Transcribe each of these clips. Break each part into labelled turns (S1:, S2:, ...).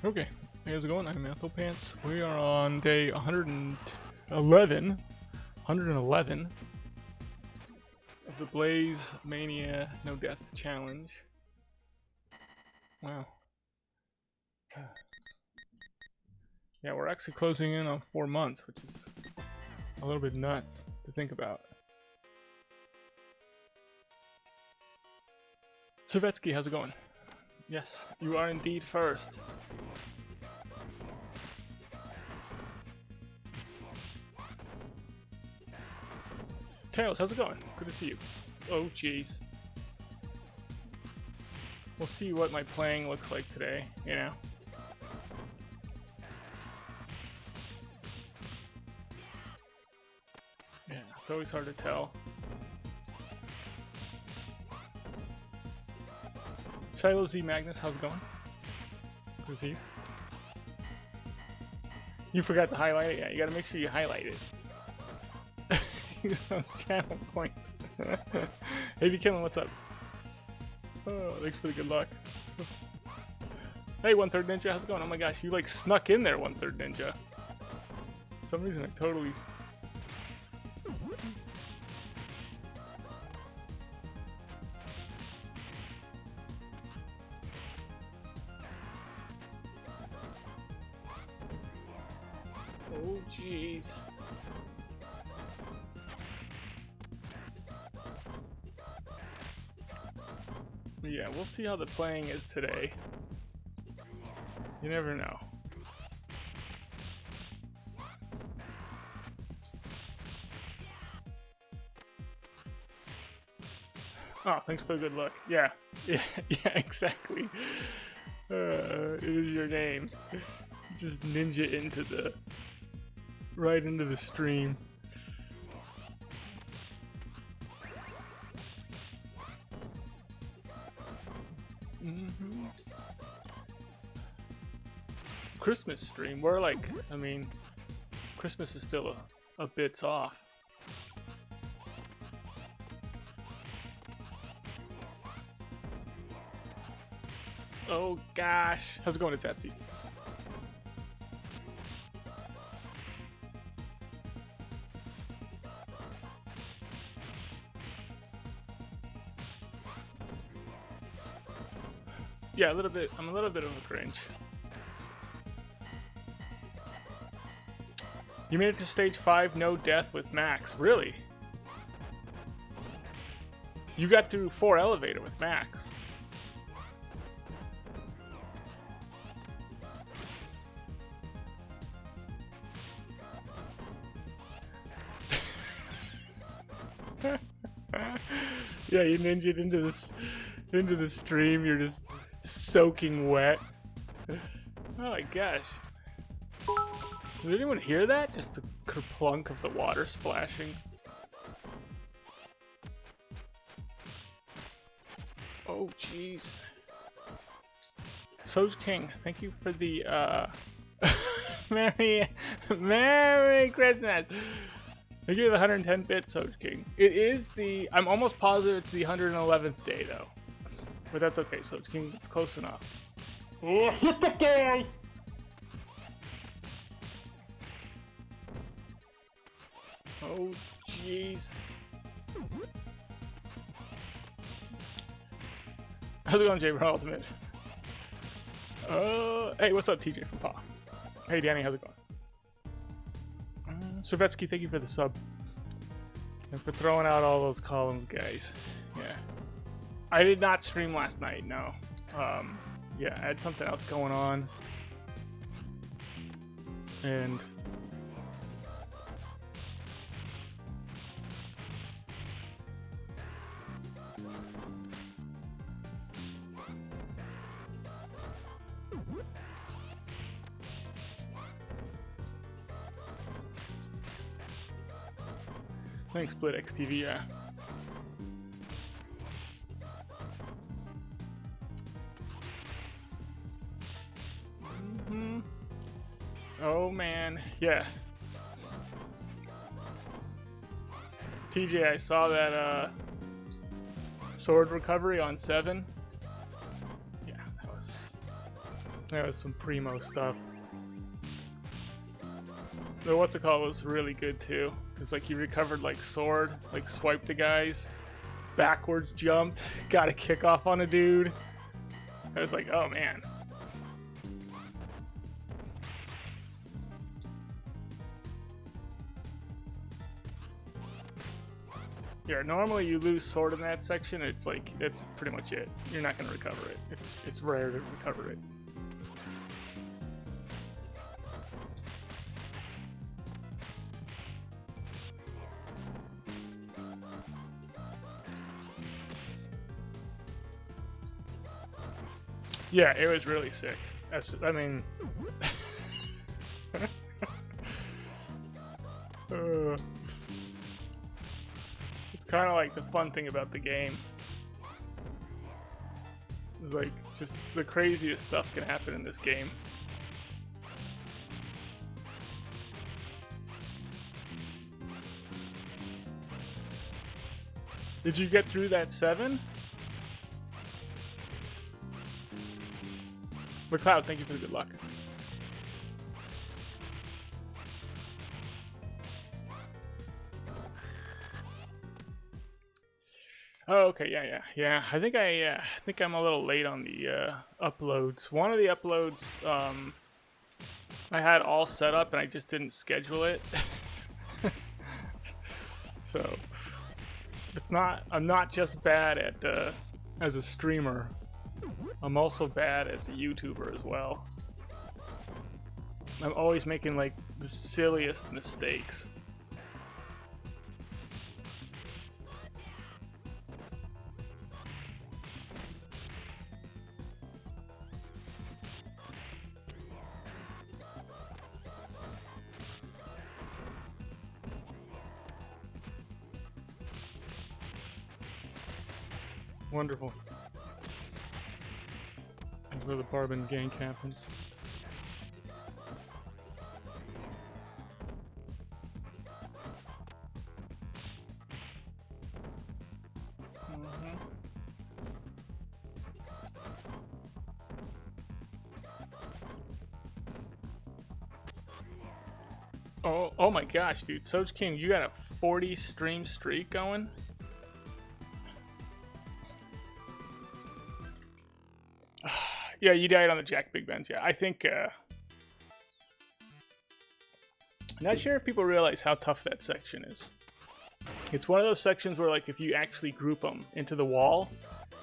S1: Okay, hey, how's it going? I'm Anthopants. We are on day 111 of the Blaze Mania No Death Challenge. Wow. Yeah, we're actually closing in on 4 months, which is a little bit nuts to think about. Savetsky, how's it going? Yes, you are indeed first. Tails, how's it going? Good to see you. Oh, jeez. We'll see what my playing looks like today, you know? Yeah, it's always hard to tell. Shiloh Z Magnus, how's it going? Good to see you. You forgot to highlight it? Yeah, you gotta make sure you highlight it. Use those channel points. Hey, Killing, what's up? Oh, thanks for the good luck. Hey, 1/3 Ninja, how's it going? Oh my gosh, you like snuck in there, 1/3 Ninja. For some reason I totally... Oh, jeez. Yeah, we'll see how the playing is today. You never know. Oh, thanks for the good luck. Yeah, yeah, exactly. It is your name. Just ninja into the... right into the stream. Christmas stream. We're like, I mean, Christmas is still a bits off. Oh gosh, how's it going, Etsy? Yeah, a little bit. I'm a little bit of a cringe. You made it to stage 5, no death with Max. Really? You got through 4 elevator with Max. Yeah, you ninja'd into the stream. You're just soaking wet. Oh my gosh. Did anyone hear that? Just the kerplunk of the water splashing. Oh jeez. Soj King, thank you for the Merry Christmas. Thank you for the 110-bit Soj King. It is the... I'm almost positive it's the 111th day though. But that's okay, Soj King, it's close enough. Oh, hit the guy! Oh, jeez. How's it going, Jay Ultimate? Hey, what's up, TJ from Paw? Hey, Danny, how's it going? Savetsky, thank you for the sub. And for throwing out all those columns, guys. Yeah. I did not stream last night, no. Yeah, I had something else going on. And... Thanks, Split XTV, yeah. Oh man, yeah. TJ, I saw that sword recovery on 7. Yeah, that was That was some primo stuff. The what's it called was really good too, because like you recovered like sword, like swiped the guys, backwards jumped, got a kick off on a dude. I was like, oh man. Yeah, normally you lose sword in that section. It's like that's pretty much it. You're not gonna recover it. It's rare to recover it. Yeah, it was really sick. I mean, it's kind of like the fun thing about the game. It's like just the craziest stuff can happen in this game. Did you get through that 7? McLeod, thank you for the good luck. Oh, okay, yeah. I think I'm a little late on the uploads. One of the uploads, I had all set up and I just didn't schedule it. So I'm not just bad at as a streamer. I'm also bad as a YouTuber as well. I'm always making like the silliest mistakes. Wonderful. That's where the Barbin gang happens. Oh my gosh, dude. Soj King, you got a 40 stream streak going? Yeah, you died on the Jack Big Bens. Yeah, I think. Not sure if people realize how tough that section is. It's one of those sections where, like, if you actually group them into the wall,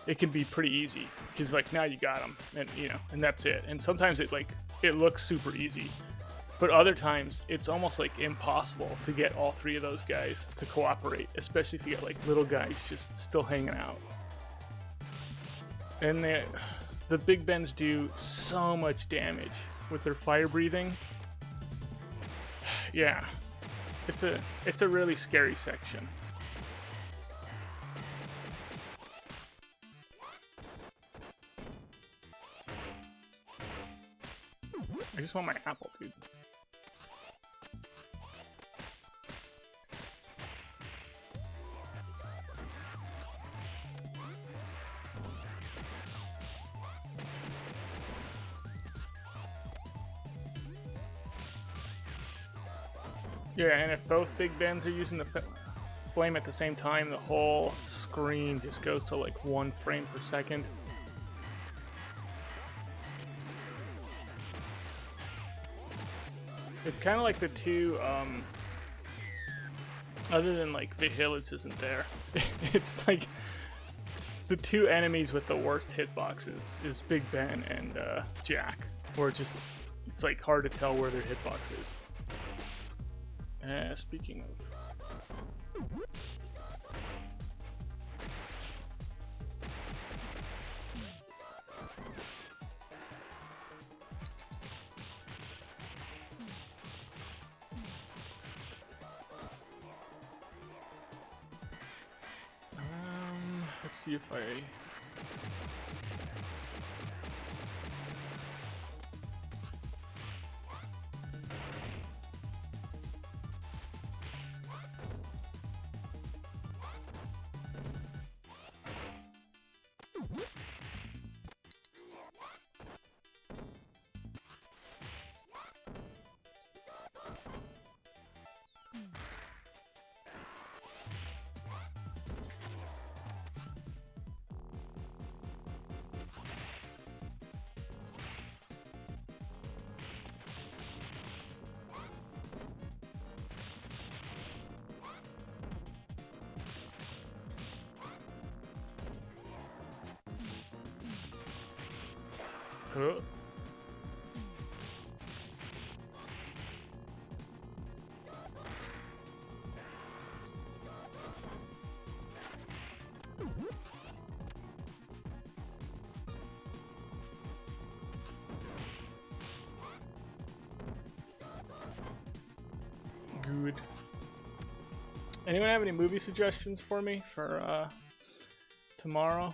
S1: it can be pretty easy. Because, like, now you got them, and you know, and that's it. And sometimes it looks super easy, but other times it's almost like impossible to get all 3 of those guys to cooperate, especially if you got like little guys just still hanging out. And the Big Bens do so much damage with their fire breathing. Yeah, it's a really scary section. I just want my apple, dude. Yeah, and if both Big Bens are using the flame at the same time, the whole screen just goes to like 1 frame per second. It's kind of like the two, other than like Vigilance isn't there. It's like the 2 enemies with the worst hitboxes is Big Ben and Jack, where it's like hard to tell where their hitbox is. Speaking of... let's see if I... Oh. Good. Anyone have any movie suggestions for me for tomorrow?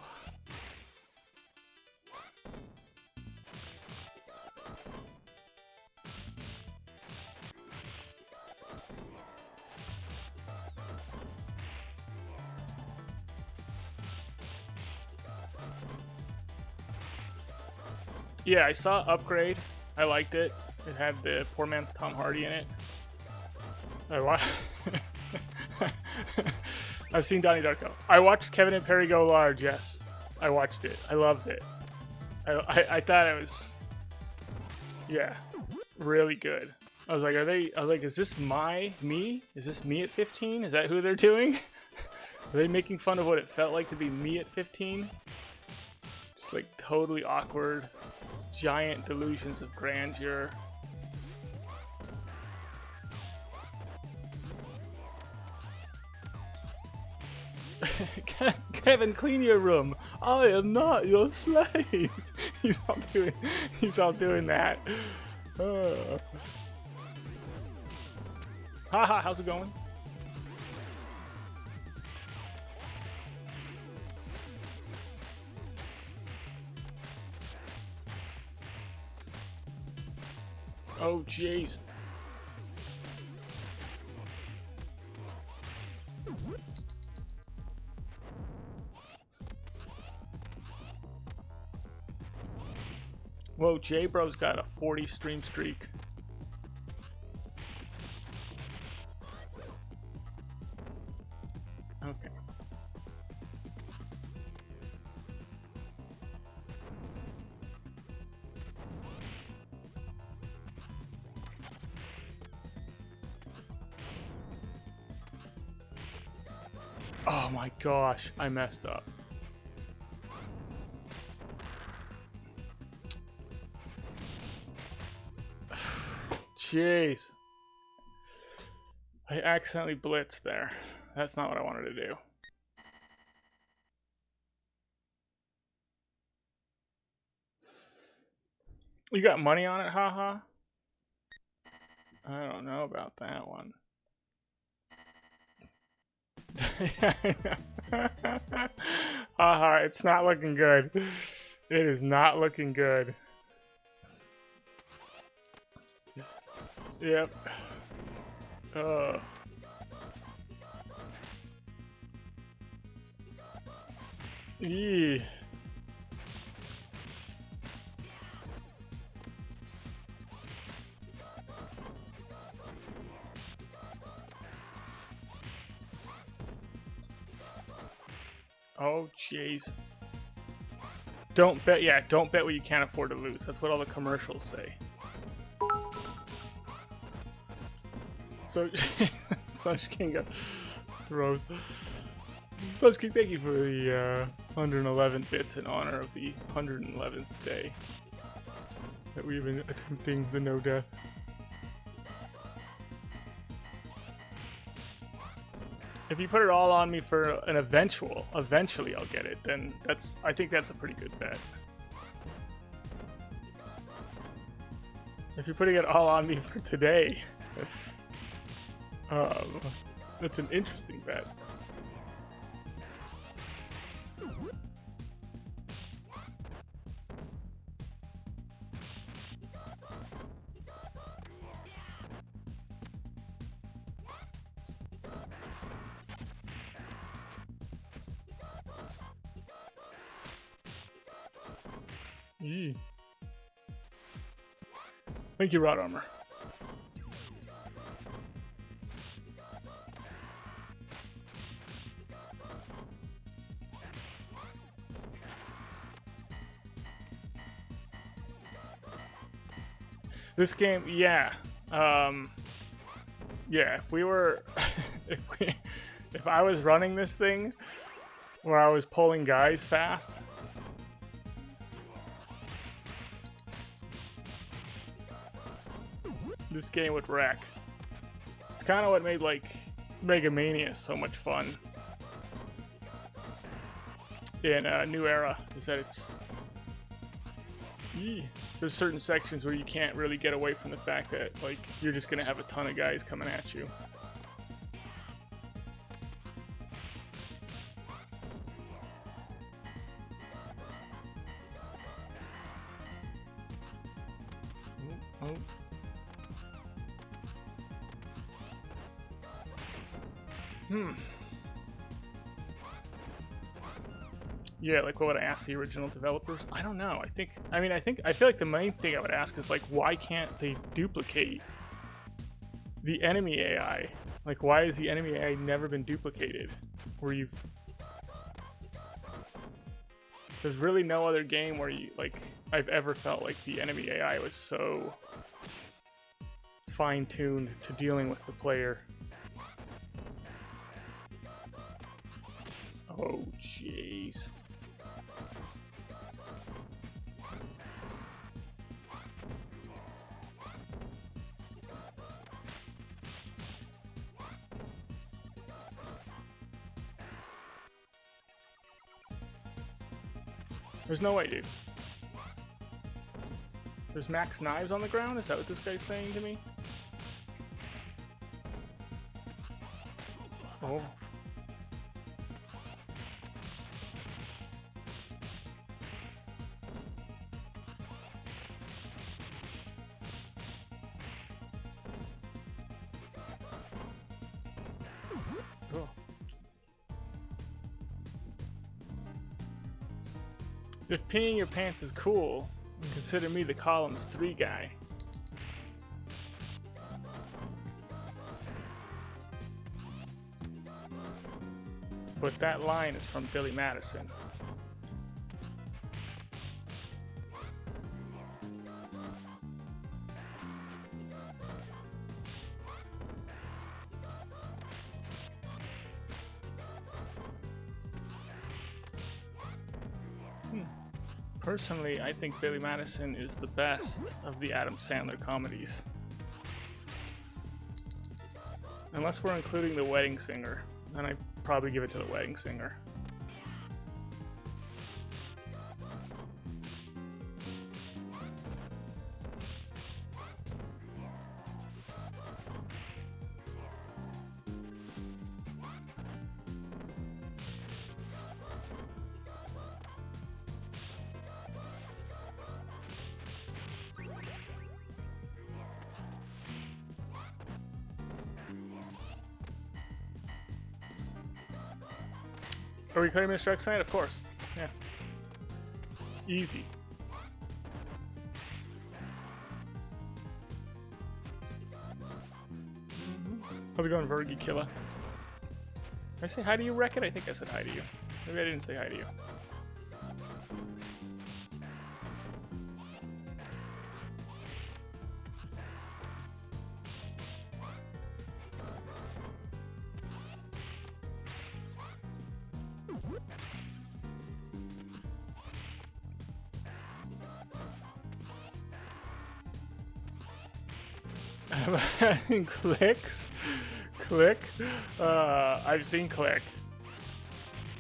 S1: Yeah, I saw Upgrade. I liked it. It had the poor man's Tom Hardy in it. I've seen Donnie Darko. I watched Kevin and Perry Go Large. Yes, I watched it. I loved it. I thought it was, yeah, really good. I was like, is this me? Is this me at 15? Is that who they're doing? Are they making fun of what it felt like to be me at 15? Just like totally awkward, giant delusions of grandeur. Kevin, clean your room. I am not your slave. He's all doing that. Haha, how's it going? Oh, jeez. Whoa, J-Bro's got a 40 stream streak. Okay. Oh my gosh, I messed up. Jeez. I accidentally blitzed there. That's not what I wanted to do. You got money on it, haha? I don't know about that one. Haha, it's not looking good. It is not looking good. Yep. Eee. Oh, jeez. Don't bet, yeah, don't bet what you can't afford to lose. That's what all the commercials say. So, Such King throws. Such King, thank you for the 111 bits in honor of the 111th day that we've been attempting the no death. If you put it all on me for an eventually I'll get it, then I think that's a pretty good bet. If you're putting it all on me for today, that's an interesting bet. Yee. Thank you, Rod Armor. This game, yeah. Yeah, if we were if I was running this thing where I was pulling guys fast, this game would wreck. It's kind of what made like Mega Mania so much fun in New Era, is that it's there's certain sections where you can't really get away from the fact that like you're just gonna have a ton of guys coming at you. Oh. Yeah, like what would I ask the original developers? I don't know. I feel like the main thing I would ask is like, why can't they duplicate the enemy AI? Like, why has the enemy AI never been duplicated? There's really no other game where I've ever felt like the enemy AI was so fine-tuned to dealing with the player. Oh, jeez. There's no way, dude. There's max knives on the ground? Is that what this guy's saying to me? Oh. Oh. If peeing your pants is cool, consider me the columns 3 guy. But that line is from Billy Madison. Personally, I think Billy Madison is the best of the Adam Sandler comedies. Unless we're including The Wedding Singer, then I'd probably give it to The Wedding Singer. Are we cutting Mr. X tonight? Of course. Yeah. Easy. How's it going, Vergi Killer? Did I say hi to you, Wreck-It? I think I said hi to you. Maybe I didn't say hi to you. Click. I've seen Click.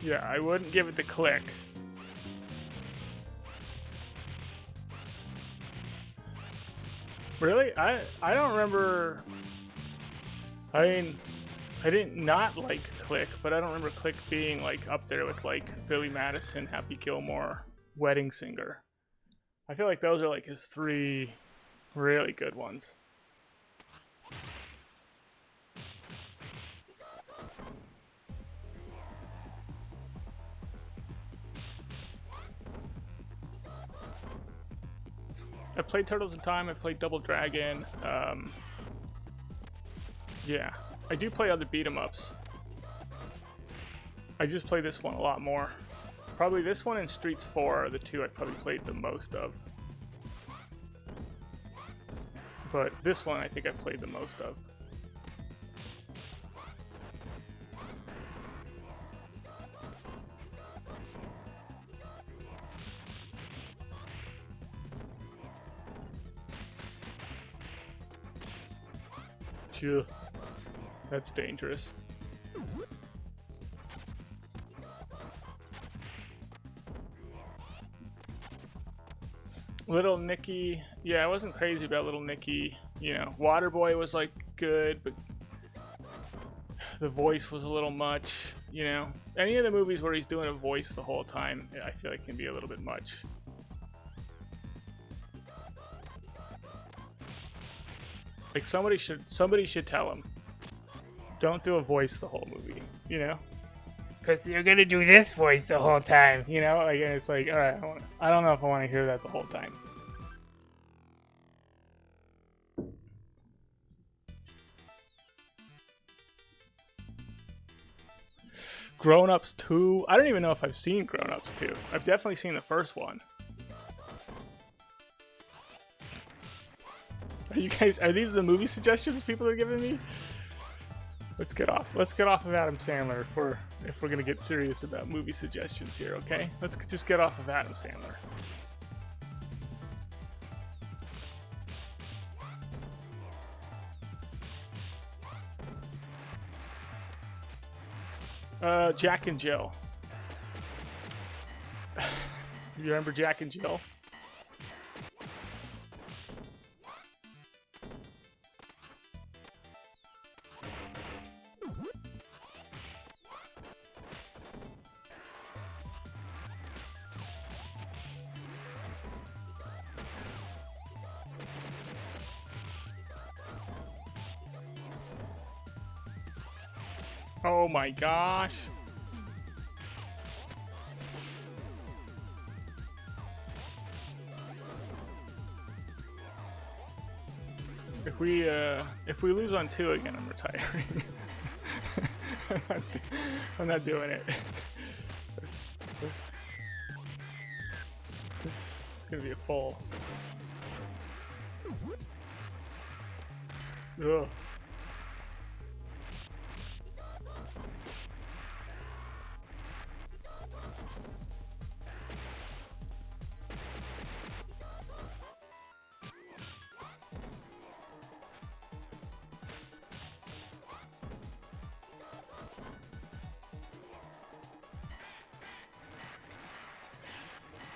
S1: Yeah, I wouldn't give it the Click. Really? I don't remember. I mean, I didn't not like Click, but I don't remember Click being like up there with like Billy Madison, Happy Gilmore, Wedding Singer. I feel like those are like his 3 really good ones. I played Turtles in Time, I played Double Dragon, yeah. I do play other beat-em-ups. I just play this one a lot more. Probably this one and Streets 4 are the 2 I probably played the most of. But this one I think I played the most of. Phew. That's dangerous. Little Nicky, yeah, I wasn't crazy about Little Nicky. You know, Waterboy was like good, but the voice was a little much. You know, any of the movies where he's doing a voice the whole time, I feel like can be a little bit much. Like somebody should tell him, don't do a voice the whole movie. You know, because you're gonna do this voice the whole time. You know, like and it's like, all right, I don't know if I want to hear that the whole time. Grown Ups 2. I don't even know if I've seen Grown Ups 2. I've definitely seen the first one. Are these the movie suggestions people are giving me? Let's get off of Adam Sandler if we're gonna get serious about movie suggestions here, okay? Let's just get off of Adam Sandler. Jack and Jill. You remember Jack and Jill? Oh my gosh. If we lose on 2 again, I'm retiring. I'm not doing it. It's gonna be a full. Ugh.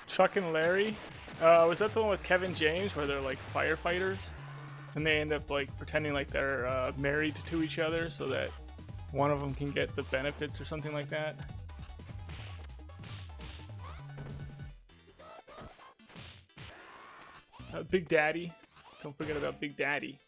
S1: Chuck and Larry? Was that the one with Kevin James where they're like firefighters? And they end up like pretending like they're married to each other so that one of them can get the benefits or something like that? Big Daddy. Don't forget about Big Daddy.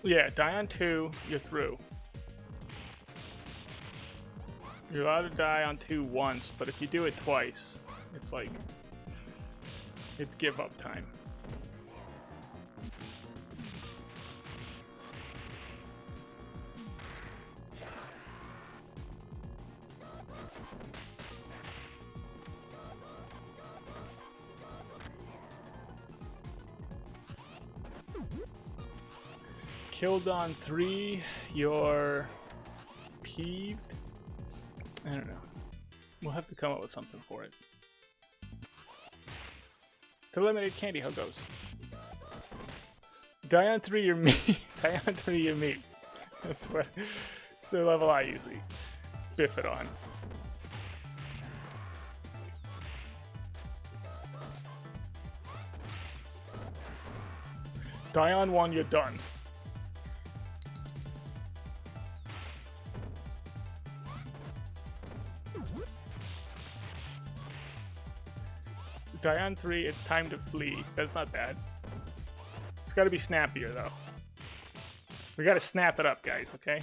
S1: Yeah, die on 2, you're through. You're allowed to die on 2 once, but if you do it twice, it's like, it's give up time. Killed on 3, you're peeved? I don't know. We'll have to come up with something for it. To eliminate candy huggos. Die on 3, you're me. Die on 3, you're me. That's the level I usually biff it on. Die on 1, you're done. Die on 3, it's time to flee. That's not bad. It's gotta be snappier though. We gotta snap it up, guys, okay?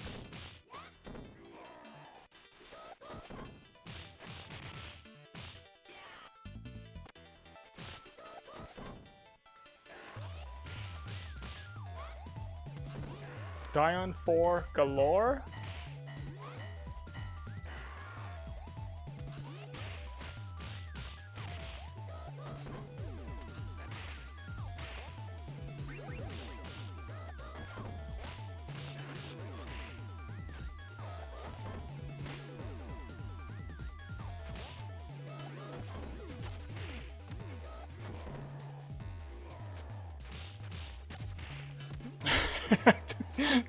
S1: Die on 4 galore?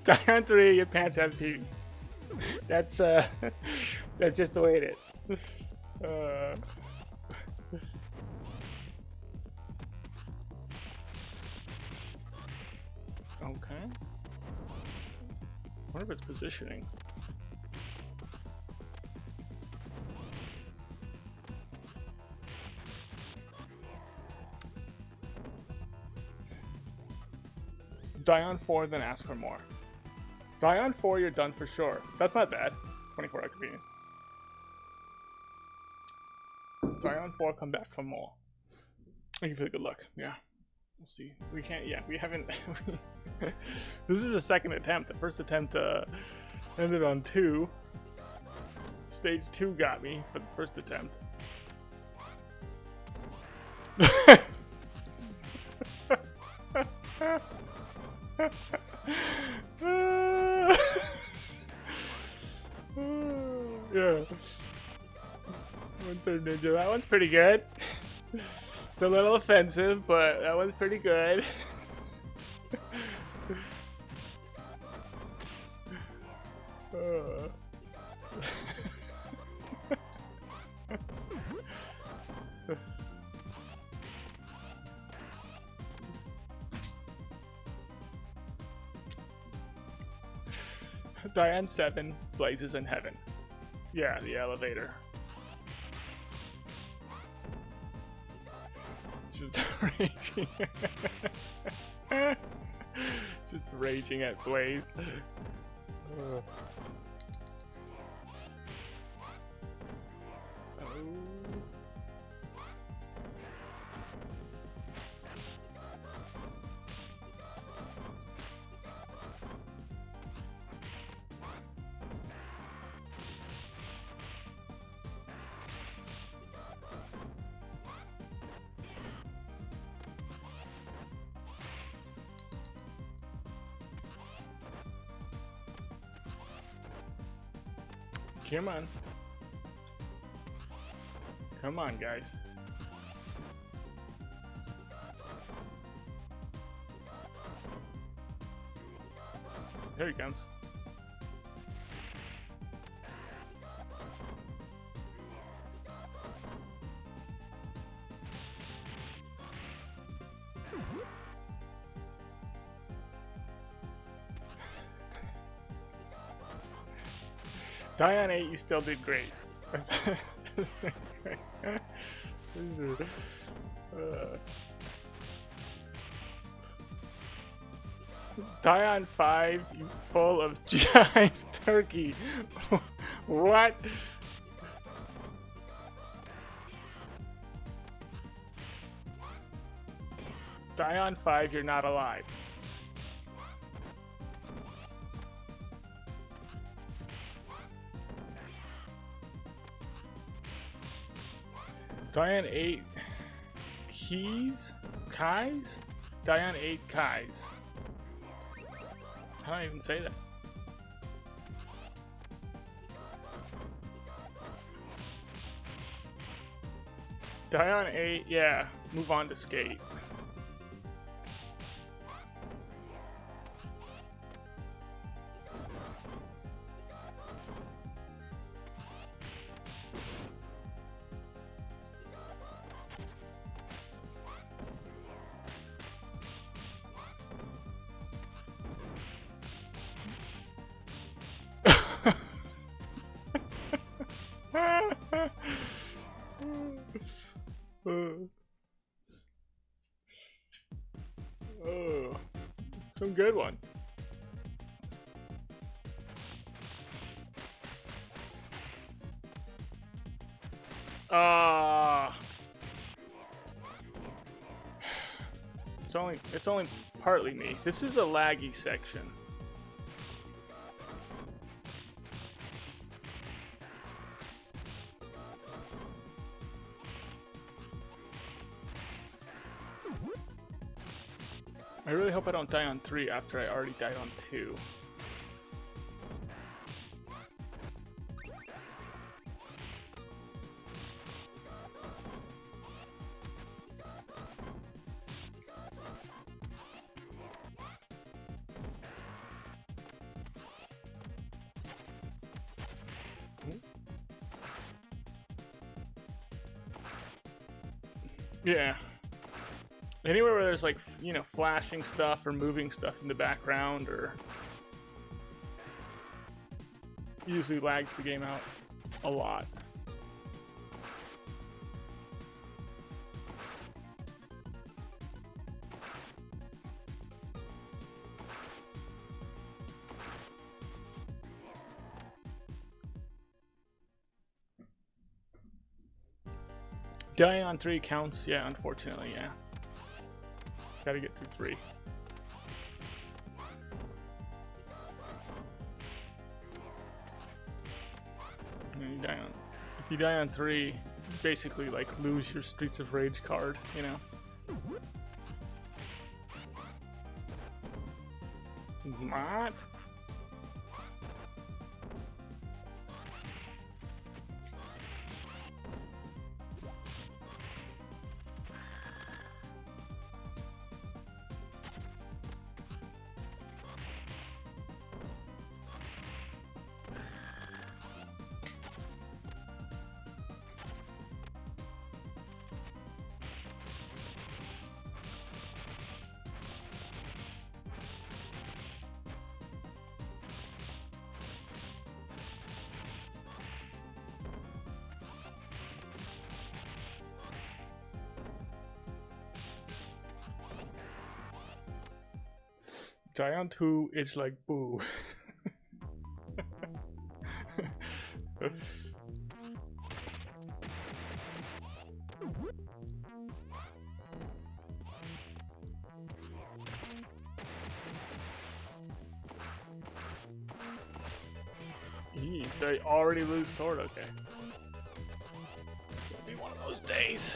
S1: Die on 3, your pants have pee. That's that's just the way it is. Okay. I wonder if it's positioning. Die on 4, then ask for more. Die on 4, you're done for sure. That's not bad. 24-hour convenience. Die on 4, come back for more. Thank you for the good luck. Yeah. We'll see. We can't, yeah, we haven't. This is a second attempt. The first attempt ended on 2. Stage 2 got me for the first attempt. Yeah. 1/3 ninja. That one's pretty good. It's a little offensive, but that one's pretty good. Diane 7, Blazes in Heaven. Yeah, the elevator. Just raging. Just raging at Blaze. Oh. Come on. Come on, guys. Here he comes. Dion 8, you still did great. Dion 5, you full of giant turkey. What? Dion 5, you're not alive. Dion 8 keys? Kais? Dion 8 Kais. How do I even say that? Dion 8, yeah. Move on to skate. Oh, some good ones. It's only partly me. This is a laggy section. I really hope I don't die on 3 after I already died on 2. Yeah. Anywhere where there's like, you know, flashing stuff or moving stuff in the background or usually lags the game out a lot. Dying on 3 counts, yeah, unfortunately, yeah. Gotta get through 3. And if you die on 3, you basically like lose your Streets of Rage card, you know? What? Giant 2 is like boo. They already lose sword, okay. It's gonna be one of those days.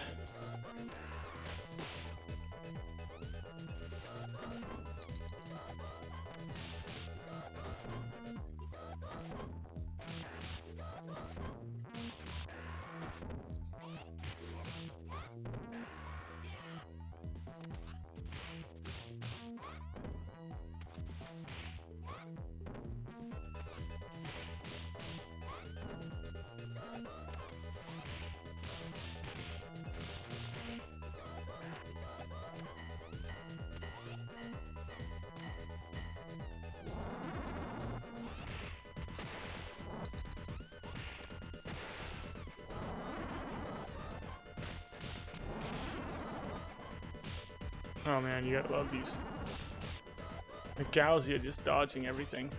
S1: Oh man, you gotta love these. The Gauzia just dodging everything.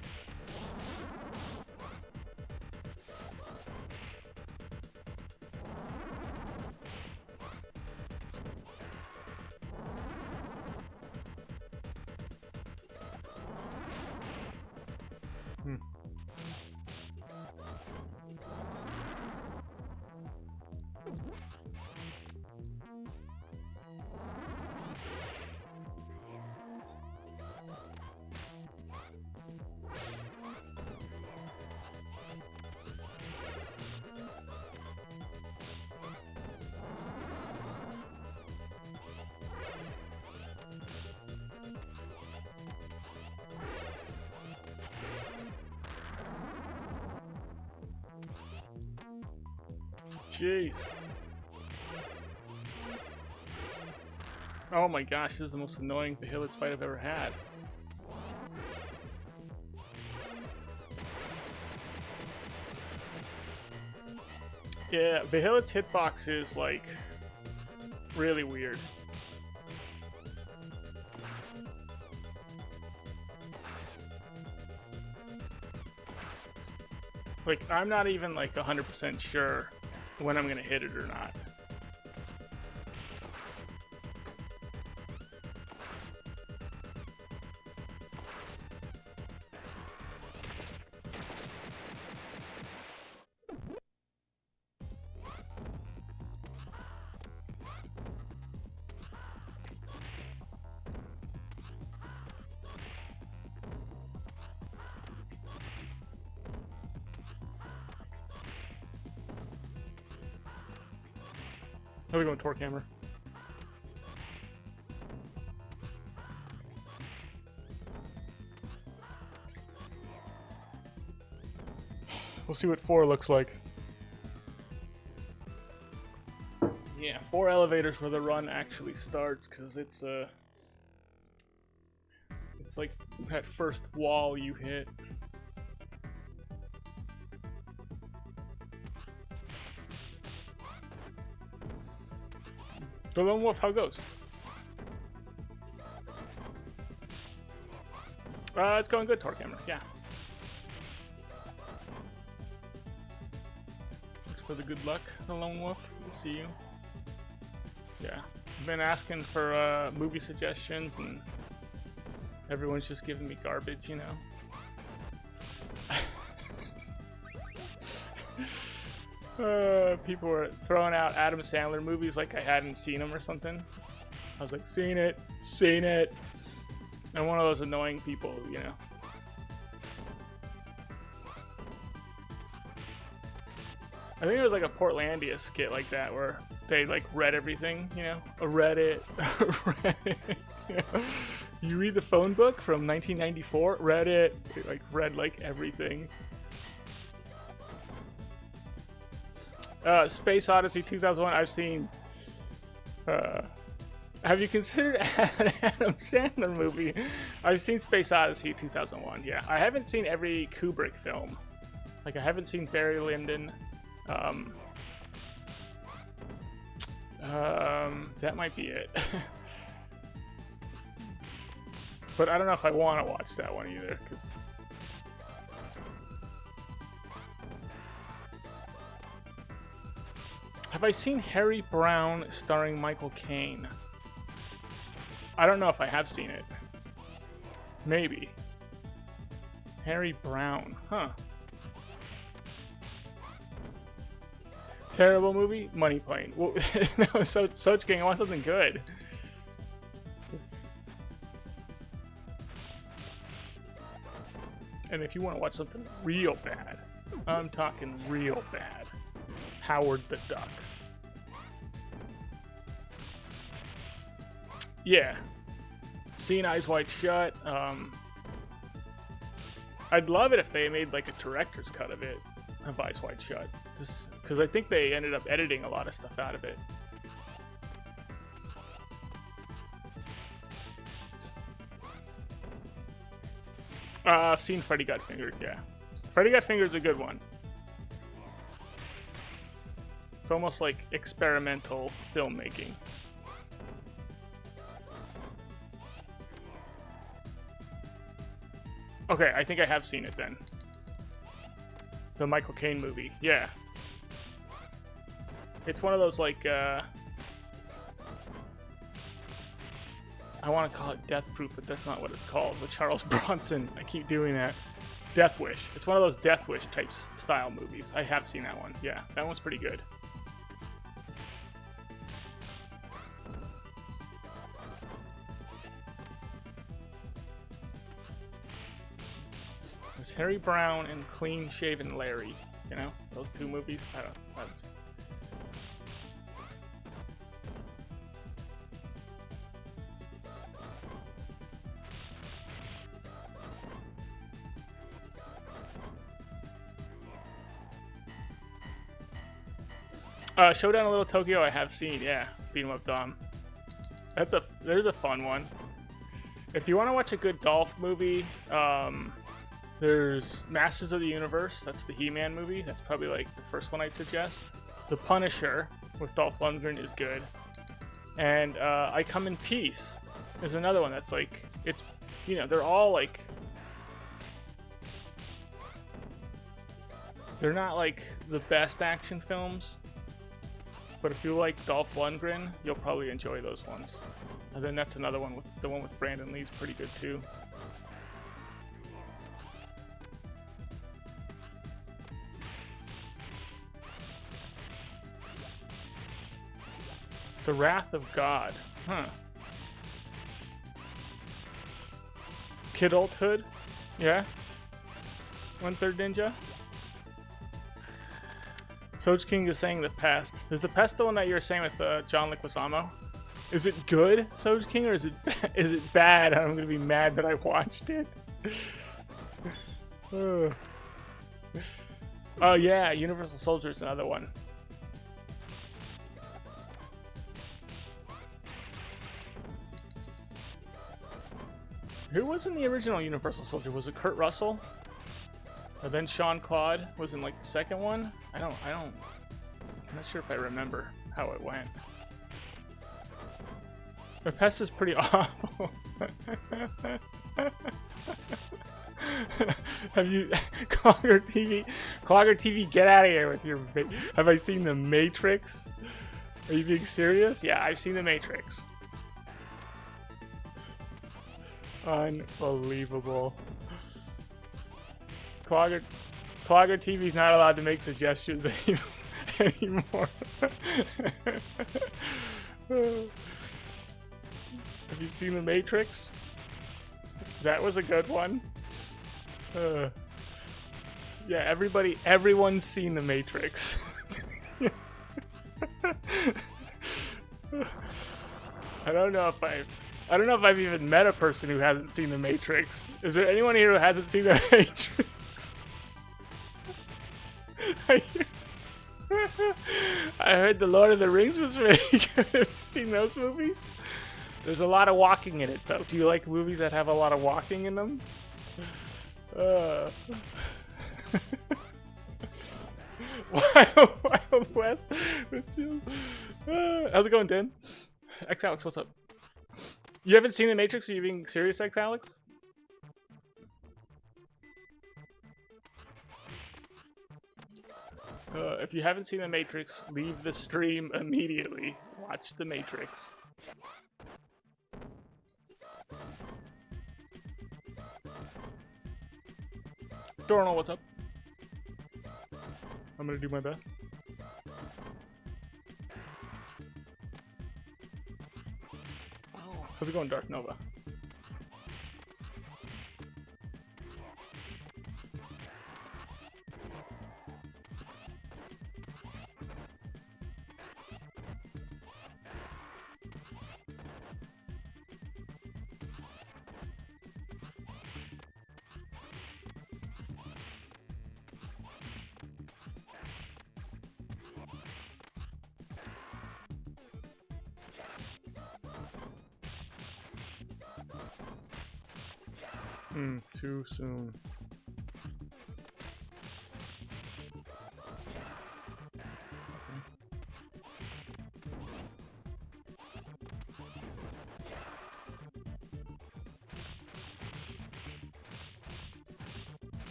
S1: Jeez. Oh my gosh, this is the most annoying Behemoth fight I've ever had. Yeah, Behemoth's hitbox is like really weird. Like, I'm not even like 100% sure when I'm gonna hit it or not. How are we going, Torque Hammer? We'll see what 4 looks like. Yeah, 4 elevators where the run actually starts, because it's like that first wall you hit. So Lone Wolf, how it goes? It's going good, Torque Hammer, yeah. Thanks for the good luck, the Lone Wolf. Good to see you. Yeah, I've been asking for movie suggestions, and everyone's just giving me garbage, you know. People were throwing out Adam Sandler movies like I hadn't seen them or something. I was like, seen it. I'm one of those annoying people, you know. I think it was like a Portlandia skit like that where they like read everything, you know. Read it. You know? You read the phone book from 1994, read it. They like read like everything. Space Odyssey 2001, I've seen. Have you considered an Adam Sandler movie? I've seen Space Odyssey 2001, yeah. I haven't seen every Kubrick film. Like, I haven't seen Barry Lyndon. That might be it. But I don't know if I want to watch that one either, because... Have I seen Harry Brown starring Michael Caine? I don't know if I have seen it. Maybe. Harry Brown, huh. Terrible movie? Money Plane. Well, no, Soch King, I want something good. And if you want to watch something real bad, I'm talking real bad, Howard the Duck. Yeah. Seen Eyes Wide Shut. I'd love it if they made like a director's cut of it, of Eyes Wide Shut. Because I think they ended up editing a lot of stuff out of it. I've seen Freddy Got Fingered, yeah. Freddy Got Fingered's a good one. It's almost like experimental filmmaking. Okay, I think I have seen it then. The Michael Caine movie, yeah. It's one of those like, I want to call it Death Proof, but that's not what it's called. With Charles Bronson, I keep doing that. Death Wish. It's one of those Death Wish types style movies. I have seen that one. Yeah, that one's pretty good. It's Harry Brown and Clean Shaven Larry. You know, those two movies. I don't. I'm just. Showdown in Little Tokyo, I have seen. Yeah, Beat 'em Up Dom. There's a fun one. If you want to watch a good Dolph movie, there's Masters of the Universe. That's the He-Man movie. That's probably like the first one I'd suggest. The Punisher with Dolph Lundgren is good. And I Come in Peace is another one that's like, it's, you know, they're all like, they're not like the best action films. But if you like Dolph Lundgren, you'll probably enjoy those ones. And then that's another one, the one with Brandon Lee's pretty good too. The Wrath of God, huh? Kidulthood, yeah. 1/3 Ninja. Soch King is saying The Pest. Is The Pest the one that you were saying with John Leguizamo? Is it good, Soch King, or is it bad? I'm gonna be mad that I watched it. Oh yeah, Universal Soldier is another one. Who was in the original Universal Soldier? Was it Kurt Russell? Or then Sean Claude was in like the second one? I'm not sure if I remember how it went. The Pest is pretty awful. Have you Clogger TV? Clogger TV, get out of here with your. Have I seen The Matrix? Are you being serious? Yeah, I've seen The Matrix. Unbelievable. Clogger TV's not allowed to make suggestions anymore. Have you seen The Matrix? That was a good one. Yeah, everyone's seen The Matrix. I don't know if I've even met a person who hasn't seen The Matrix. Is there anyone here who hasn't seen The Matrix? I heard The Lord of the Rings was really good. Have you seen those movies? There's a lot of walking in it, though. Do you like movies that have a lot of walking in them? Wild West. How's it going, Dan? X Alex, what's up? You haven't seen The Matrix? Are you being serious, X Alex? If you haven't seen The Matrix, leave the stream immediately. Watch The Matrix. Dornal, what's up? I'm gonna do my best. How's it going, Dark Nova? Too soon.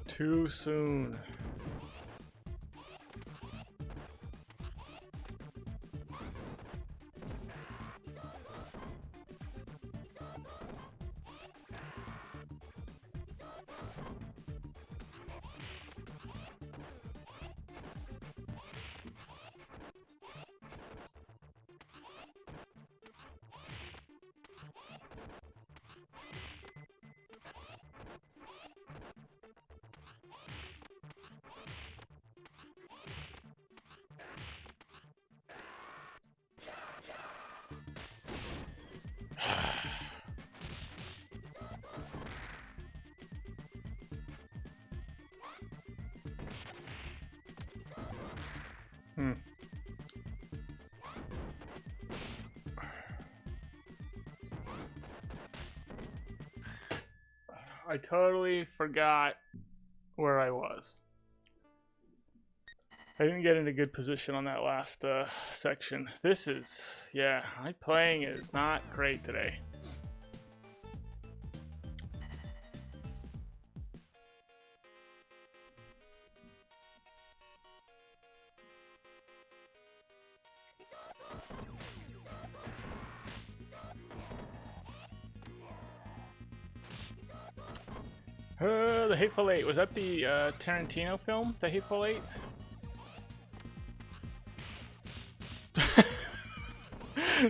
S1: Too soon. I totally forgot where I was. I didn't get into good position on that last section. This is, yeah, my playing is not great today. The Hateful Eight. Was that the Tarantino film? The Hateful Eight?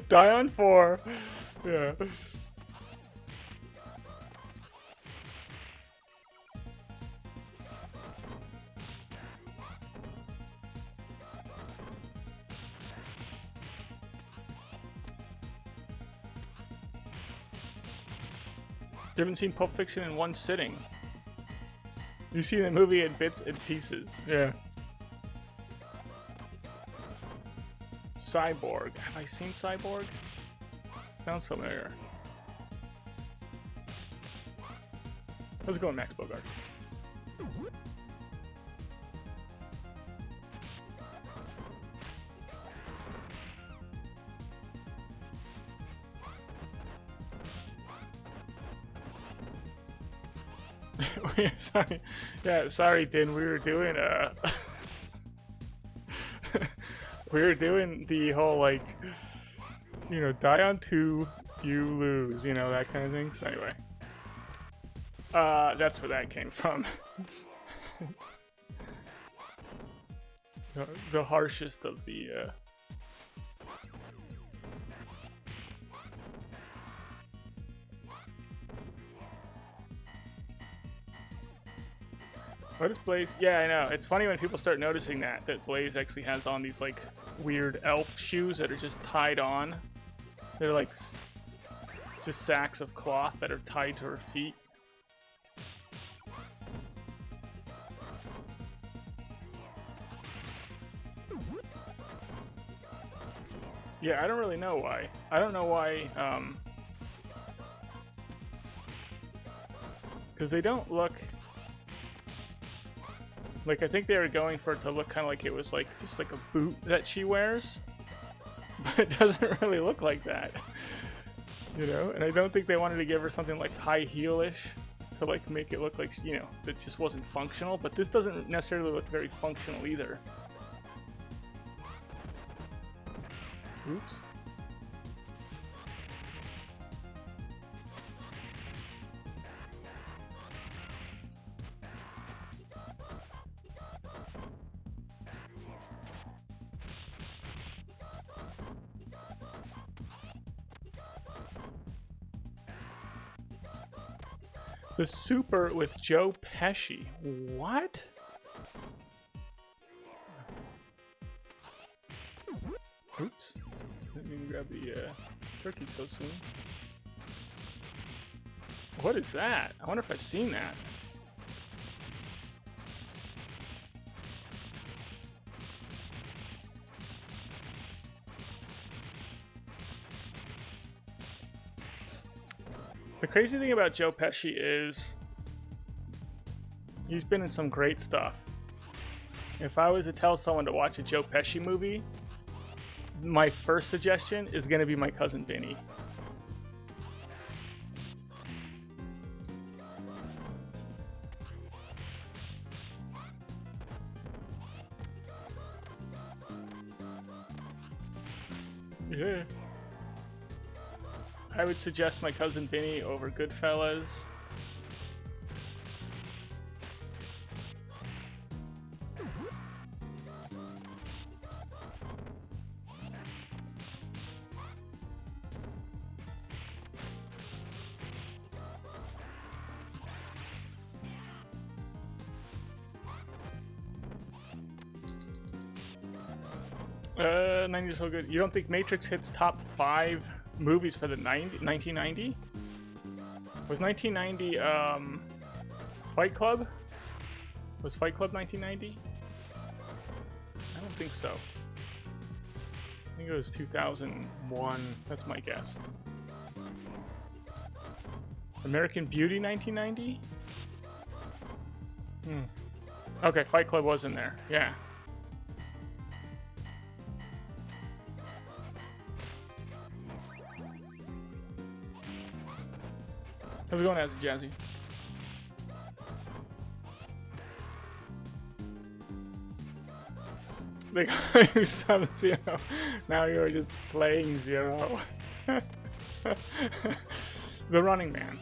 S1: Die on 4. Yeah. You haven't seen Pulp Fiction in one sitting. You've seen the movie in bits and pieces. Yeah. Cyborg. Have I seen Cyborg? Sounds familiar. Let's go with Max Bogart. Sorry. Yeah, sorry, Din. We were doing we were doing the whole like, you know, die on 2, you lose, you know, that kind of thing. So anyway, that's where that came from. the harshest of the What is Blaze? Yeah, I know. It's funny when people start noticing that Blaze actually has on these like weird elf shoes that are just tied on. They're like just sacks of cloth that are tied to her feet. Yeah, I don't really know why. I don't know why, because they don't look... Like, I think they were going for it to look kind of like it was like just like a boot that she wears, but it doesn't really look like that, you know. And I don't think they wanted to give her something like high heelish to like make it look like, you know, that just wasn't functional. But this doesn't necessarily look very functional either. Oops. The Super with Joe Pesci. What? Oops. Didn't mean to grab the turkey so soon. What is that? I wonder if I've seen that. The crazy thing about Joe Pesci is he's been in some great stuff. If I was to tell someone to watch a Joe Pesci movie, my first suggestion is going to be My Cousin Vinny. Yeah. I would suggest My Cousin Vinny over Goodfellas. '90s so good. You don't think Matrix hits top 5 movies for the 1990? Was 1990 Fight Club? Was Fight Club 1990? I don't think so. I think it was 2001. That's my guess. American Beauty 1990? Okay, Fight Club was in there. Yeah. How's it going, Azzy Jazzy? They got you Sub-Zero. Now you're just playing Zero. The Running Man.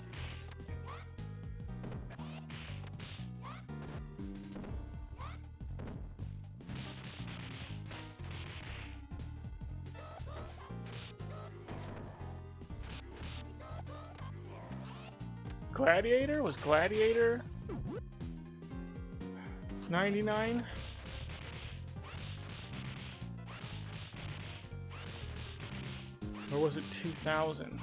S1: Gladiator? Was Gladiator 99? Or was it 2000?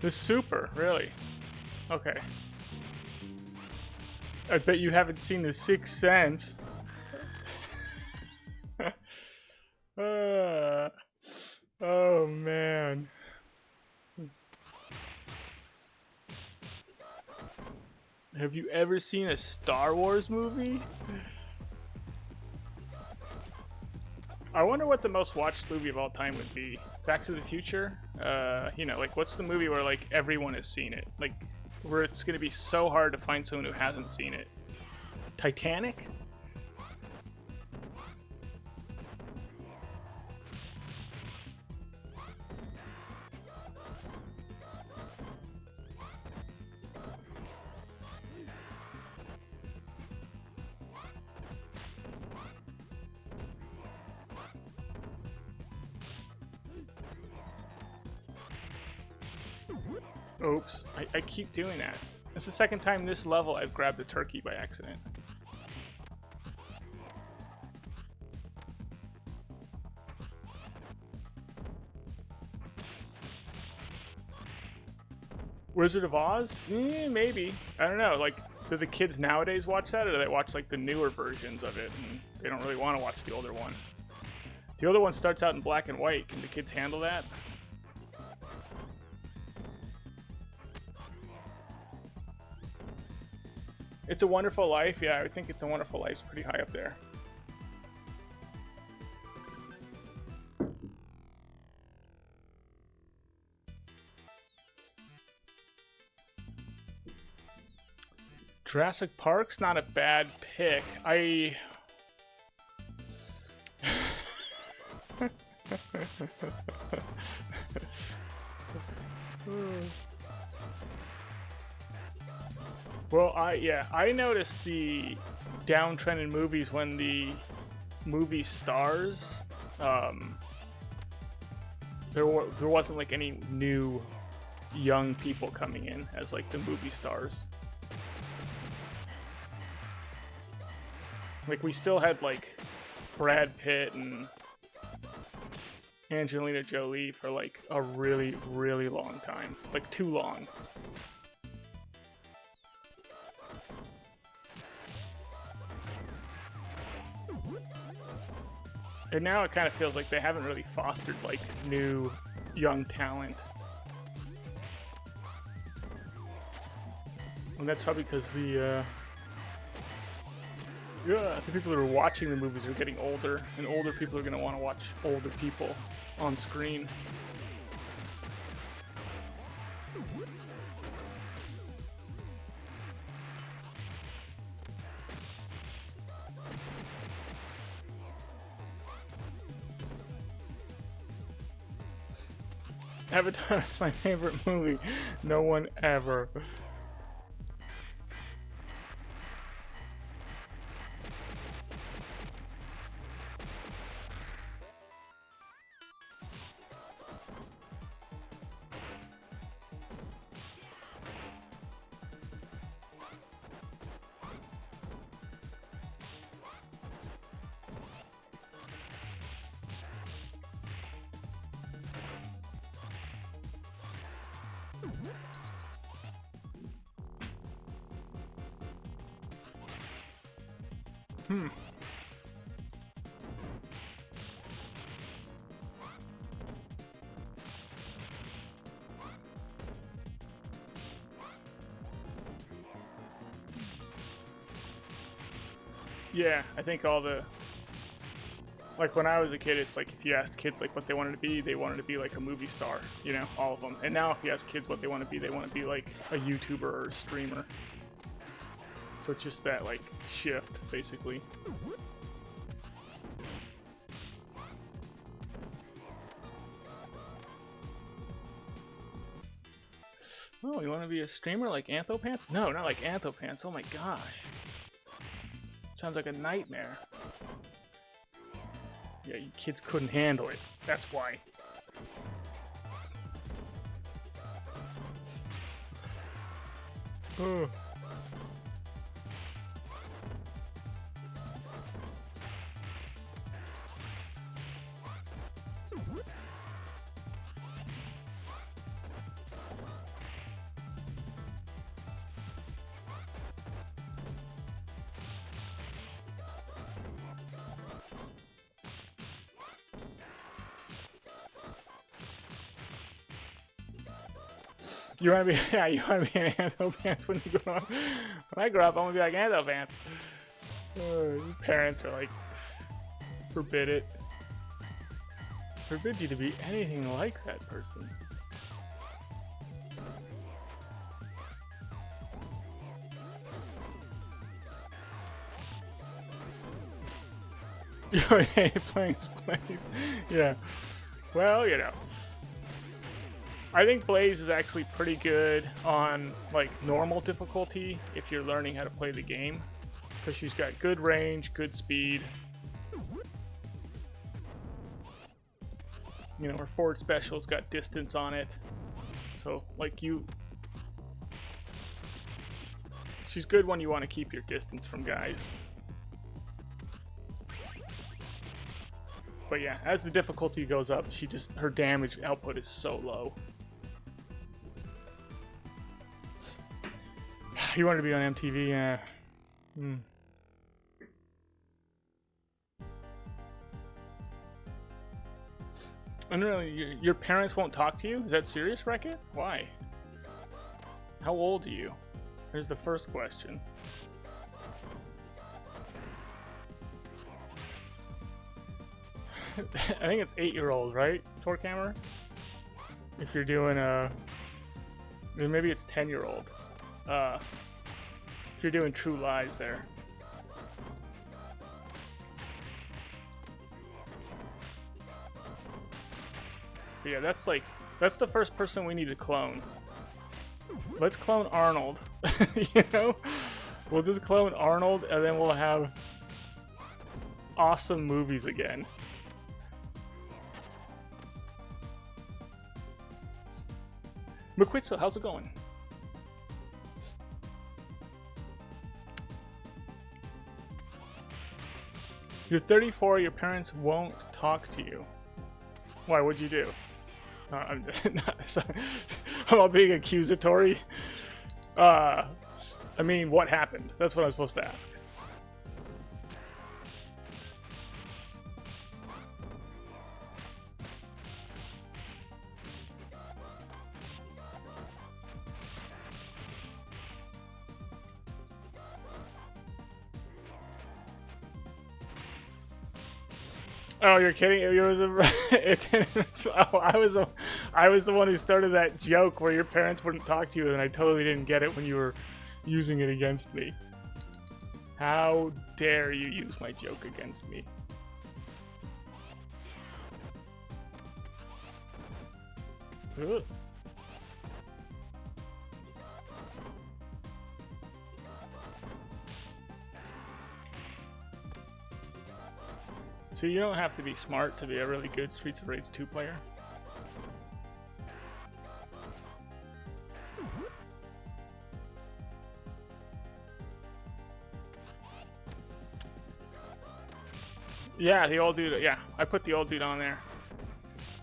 S1: The Super, really? Okay. I bet you haven't seen The Sixth Sense. Oh man. Have you ever seen a Star Wars movie? I wonder what the most watched movie of all time would be. Back to the Future? You know, like what's the movie where like everyone has seen it? Like where it's gonna be so hard to find someone who hasn't seen it. Titanic? Oops, I keep doing that. It's the second time this level I've grabbed the turkey by accident. Wizard of Oz? Maybe. I don't know. Like, do the kids nowadays watch that, or do they watch like the newer versions of it and they don't really want to watch the older one? The older one starts out in black and white. Can the kids handle that? It's a Wonderful Life. Yeah, I would think It's a Wonderful Life's pretty high up there. Jurassic Park's not a bad pick. Well, I noticed the downtrend in movies when the movie stars, there wasn't like any new young people coming in as like the movie stars. Like we still had like Brad Pitt and Angelina Jolie for like a really, really long time. Like too long. And now it kind of feels like they haven't really fostered like new young talent. And that's probably because the people that are watching the movies are getting older, and older people are going to want to watch older people on screen. Avatar is my favorite movie. No one ever. Yeah, I think all the... Like, when I was a kid, it's like, if you asked kids, like, what they wanted to be like a movie star, you know, all of them. And now if you ask kids what they want to be like a YouTuber or a streamer. So it's just that, like, shift, basically. Oh, you want to be a streamer like Anthopants? No, not like Anthopants. Oh my gosh. Sounds like a nightmare. Yeah, you kids couldn't handle it. That's why. Oh. You want to be, yeah, you want to be an Anthopants when you grow up. When I grow up, I want to be like Anthopants. Your parents are like, forbid it. Forbid you to be anything like that person. You're playing Blaze. Yeah. Well, you know. I think Blaze is actually pretty good on like normal difficulty if you're learning how to play the game. Because she's got good range, good speed. You know, her forward special's got distance on it. So, like she's good when you want to keep your distance from guys. But yeah, as the difficulty goes up, her damage output is so low. You wanted to be on MTV, yeah. And really, your parents won't talk to you? Is that serious, Wreck-It? Why? How old are you? Here's the first question. I think it's 8-year-old, right? Torkhammer? If you're doing maybe it's 10-year-old. If you're doing True Lies there. But yeah, that's the first person we need to clone. Let's clone Arnold. You know? We'll just clone Arnold and then we'll have awesome movies again. McQuitzel, how's it going? You're 34, your parents won't talk to you. Why, what'd you do? I'm all being accusatory. I mean, what happened? That's what I'm supposed to ask. Oh, you're kidding! It was I was the one who started that joke where your parents wouldn't talk to you, and I totally didn't get it when you were using it against me. How dare you use my joke against me? Ugh. So you don't have to be smart to be a really good Streets of Rage 2 player. Yeah, the old dude. Yeah, I put the old dude on there.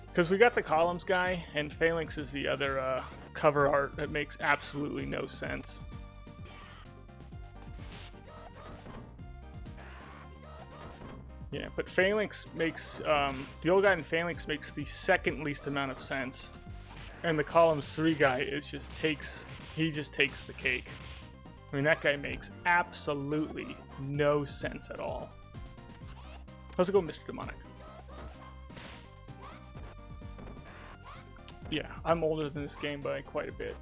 S1: Because we got the Columns guy, and Phalanx is the other cover art that makes absolutely no sense. Yeah, but Phalanx makes, the old guy in Phalanx makes the second least amount of sense. And the Columns 3 guy he just takes the cake. I mean, that guy makes absolutely no sense at all. How's it go, Mr. Demonic? Yeah, I'm older than this game by quite a bit.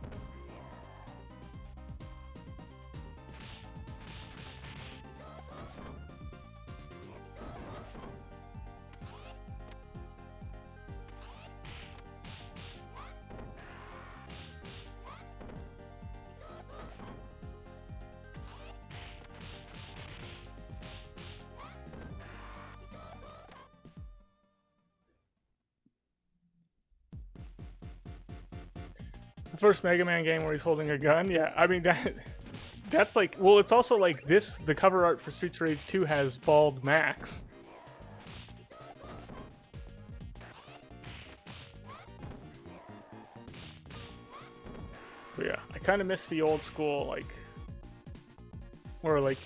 S1: First Mega Man game where he's holding a gun. Yeah, I mean that's like, well, it's also like this. The cover art for Streets of Rage 2 has Bald Max. But yeah, I kind of miss the old school, like, or like,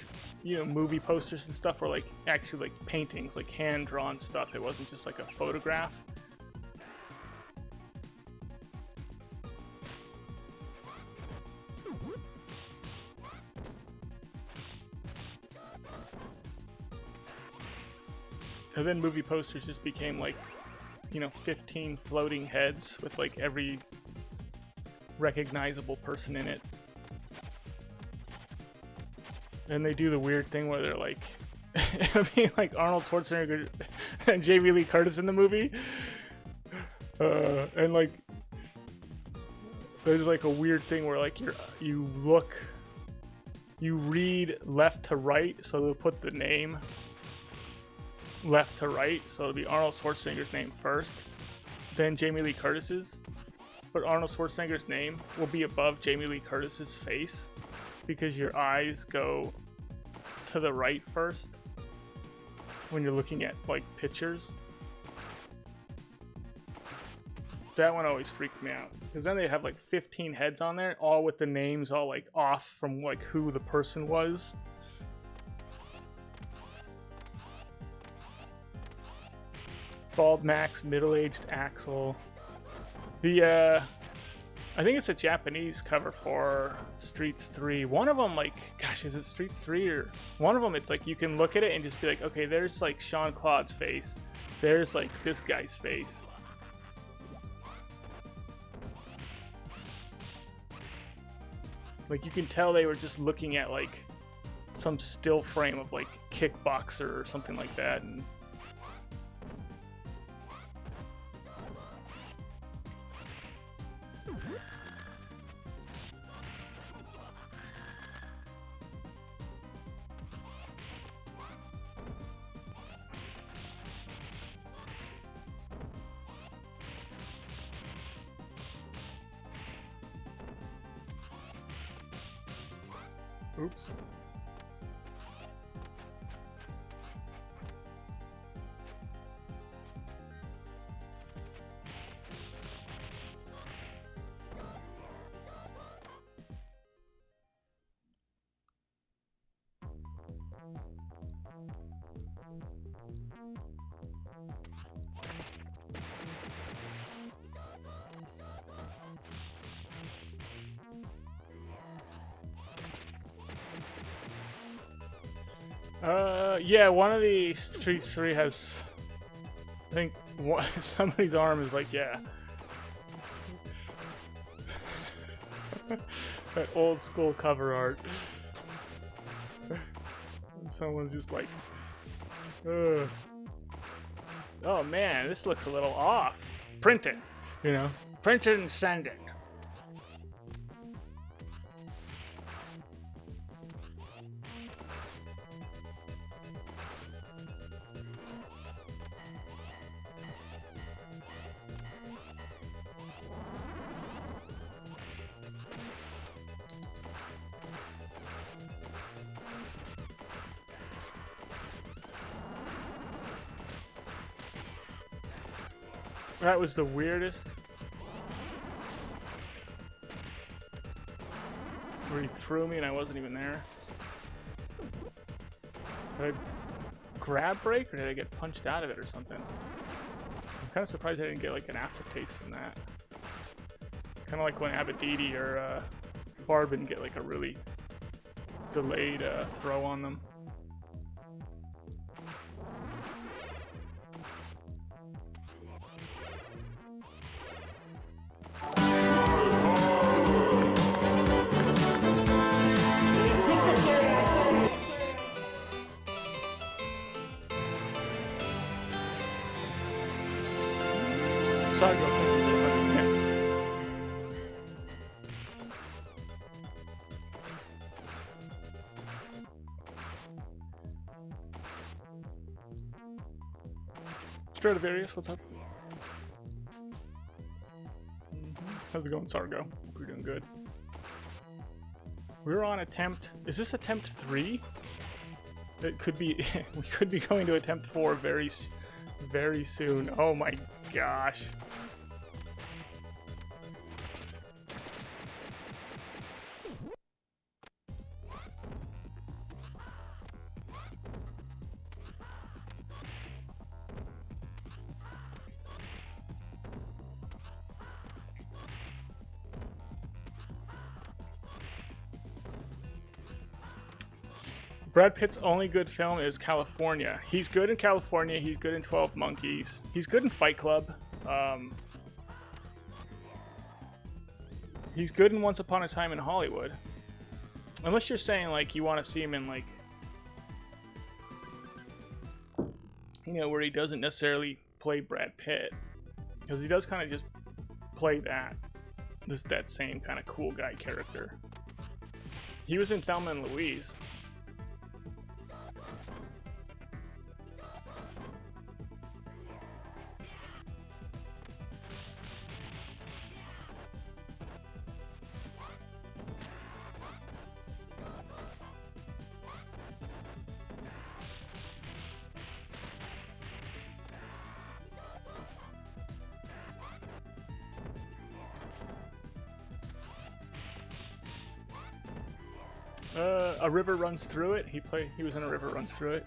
S1: you know, movie posters and stuff, or like actually like paintings, like hand drawn stuff. It wasn't just like a photograph. And then movie posters just became like, you know, 15 floating heads with like every recognizable person in it. And they do the weird thing where they're like, I mean, like Arnold Schwarzenegger and Jamie Lee Curtis in the movie. And like, there's like a weird thing where like you read left to right, so they'll put the name left to right, so it'll be Arnold Schwarzenegger's name first, then Jamie Lee Curtis's, but Arnold Schwarzenegger's name will be above Jamie Lee Curtis's face because your eyes go to the right first when you're looking at like pictures. That one always freaked me out because then they have like 15 heads on there, all with the names all like off from like who the person was. Bald Max, middle-aged Axel. I think it's a Japanese cover for Streets 3. One of them, like, gosh, is it Streets 3 or one of them? It's like you can look at it and just be like, okay, there's like Sean Claude's face, there's like this guy's face. Like you can tell they were just looking at like some still frame of like Kickboxer or something like that, and oops. Yeah, one of the Streets 3 has, I think, somebody's arm is like, yeah. That old school cover art. Someone's just like, ugh. Oh man, this looks a little off. Print it, you know? Print it and send it. That was the weirdest. Where he threw me and I wasn't even there. Did I grab break or did I get punched out of it or something? I'm kind of surprised I didn't get like an aftertaste from that. Kind of like when Abadidi or Barbin get like a really delayed throw on them. Sargo, thank you for the 100 minutes. Stradivarius, what's up? How's it going, Sargo? We're doing good. We're on attempt. Is this attempt 3? It could be. We could be going to attempt 4 very soon. Oh my gosh. Brad Pitt's only good film is California. He's good in California. He's good in 12 Monkeys. He's good in Fight Club. He's good in Once Upon a Time in Hollywood. Unless you're saying, like, you want to see him in, like, you know, where he doesn't necessarily play Brad Pitt. Because he does kind of just play that same kind of cool guy character. He was in Thelma and Louise. A River Runs Through It. He was in A River Runs Through It.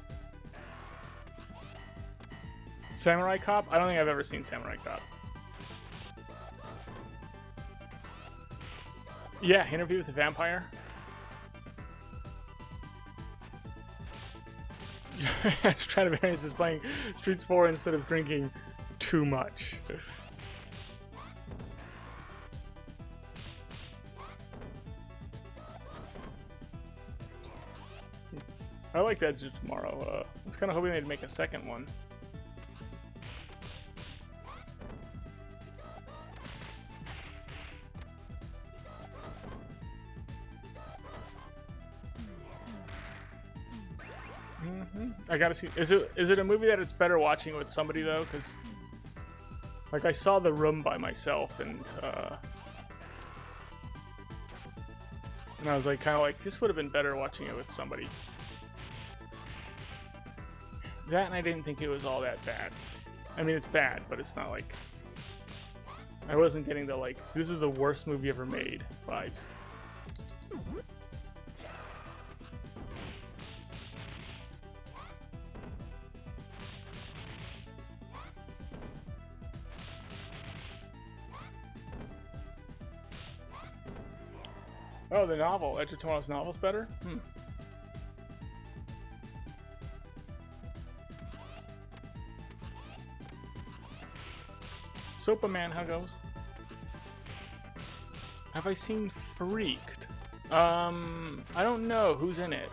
S1: Samurai Cop? I don't think I've ever seen Samurai Cop. Yeah, Interview with the Vampire. Stradivarius is playing Streets 4 instead of drinking too much. I like that tomorrow. I was kind of hoping they'd make a second one. I gotta see. Is it a movie that it's better watching with somebody though? Because like I saw The Room by myself and I was like kind of like this would have been better watching it with somebody. That and I didn't think it was all that bad. I mean, it's bad, but it's not like... I wasn't getting the, like, this is the worst movie ever made vibes. Oh, the novel. Edge of Tomorrow's novel's better? Sopaman, how goes? Have I seen Freaked? I don't know who's in it.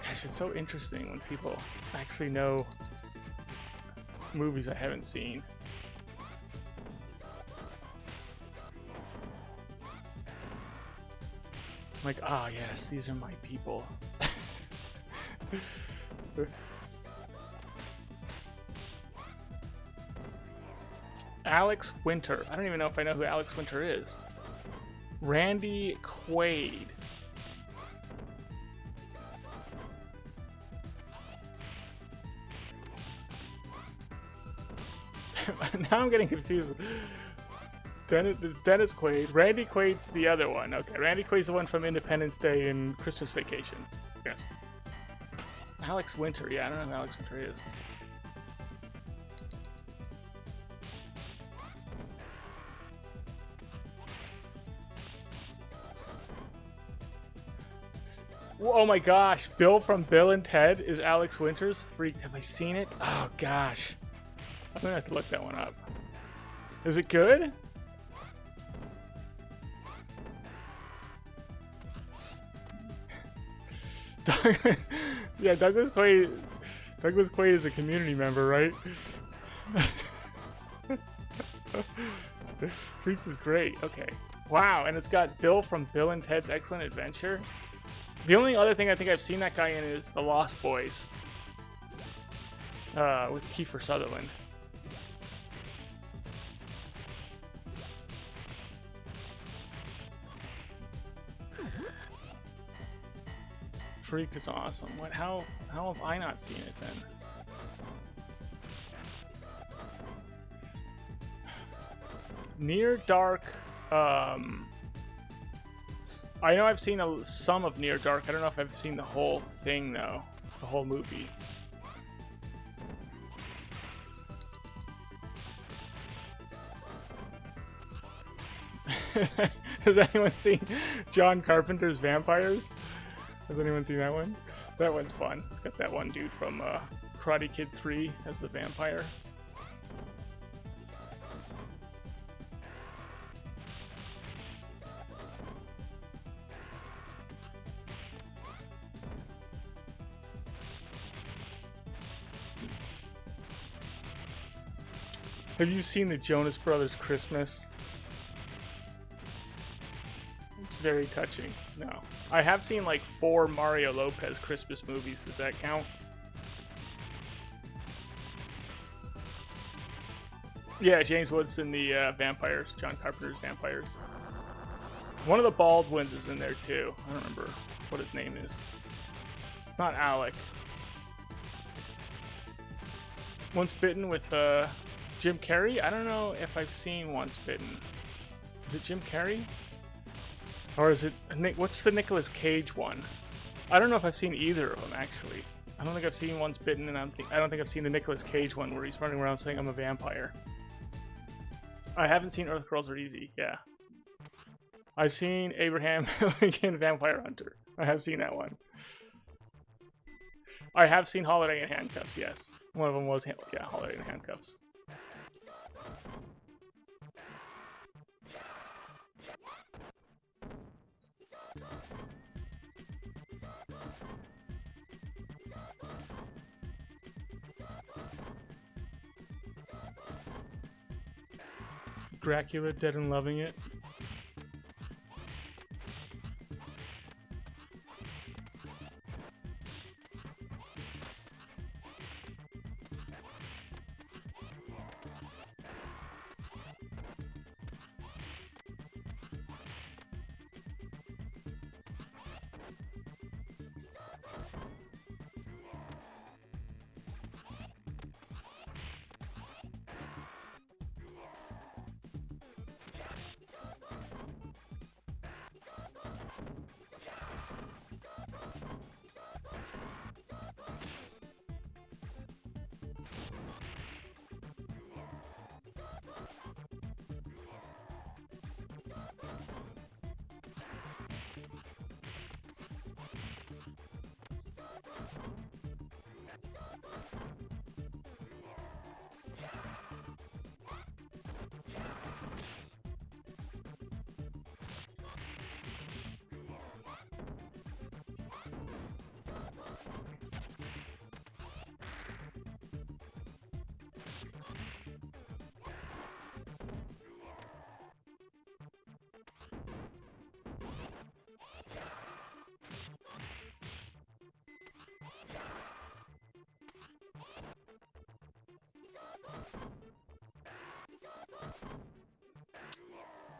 S1: Gosh, it's so interesting when people actually know movies I haven't seen. Like, ah, yes, these are my people. Alex Winter. I don't even know if I know who Alex Winter is. Randy Quaid. Now I'm getting confused. It's Dennis Quaid. Randy Quaid's the other one. Okay, Randy Quaid's the one from Independence Day and Christmas Vacation. Yes. Alex Winter. Yeah, I don't know who Alex Winter is. Oh my gosh, Bill from Bill and Ted is Alex Winters. Freaked. Have I seen it? Oh gosh. I'm gonna have to look that one up. Is it good? Yeah, Douglas Quaid. Douglas Quaid is a community member, right? Freaks is great. Okay. Wow, and it's got Bill from Bill and Ted's Excellent Adventure. The only other thing I think I've seen that guy in is The Lost Boys. With Kiefer Sutherland. Freaked is awesome. What? How have I not seen it then? Near Dark. I know I've seen some of Near Dark. I don't know if I've seen the whole thing though. The whole movie. Has anyone seen John Carpenter's Vampires? Has anyone seen that one? That one's fun. It's got that one dude from Karate Kid 3 as the vampire. Have you seen the Jonas Brothers Christmas? It's very touching. No. I have seen like 4 Mario Lopez Christmas movies. Does that count? Yeah, James Woods in the Vampires. John Carpenter's Vampires. One of the Baldwins is in there too. I don't remember what his name is. It's not Alec. Once Bitten with Jim Carrey? I don't know if I've seen Once Bitten. Is it Jim Carrey? Or is it... What's the Nicolas Cage one? I don't know if I've seen either of them, actually. I don't think I've seen Once Bitten, and I don't think I've seen the Nicolas Cage one where he's running around saying I'm a vampire. I haven't seen Earth Girls Are Easy, yeah. I've seen Abraham Lincoln Vampire Hunter. I have seen that one. I have seen Holiday in Handcuffs, yes. One of them was, yeah, Holiday in Handcuffs. Dracula, Dead and Loving It.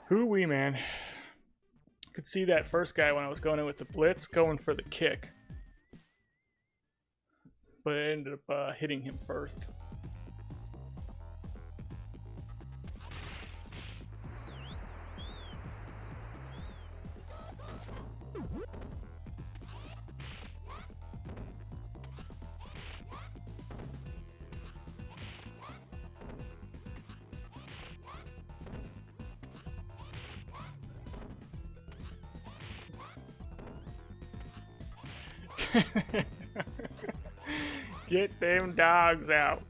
S1: Hoo-wee, man. Could see that first guy when I was going in with the blitz, going for the kick. But I ended up hitting him first. Get them dogs out.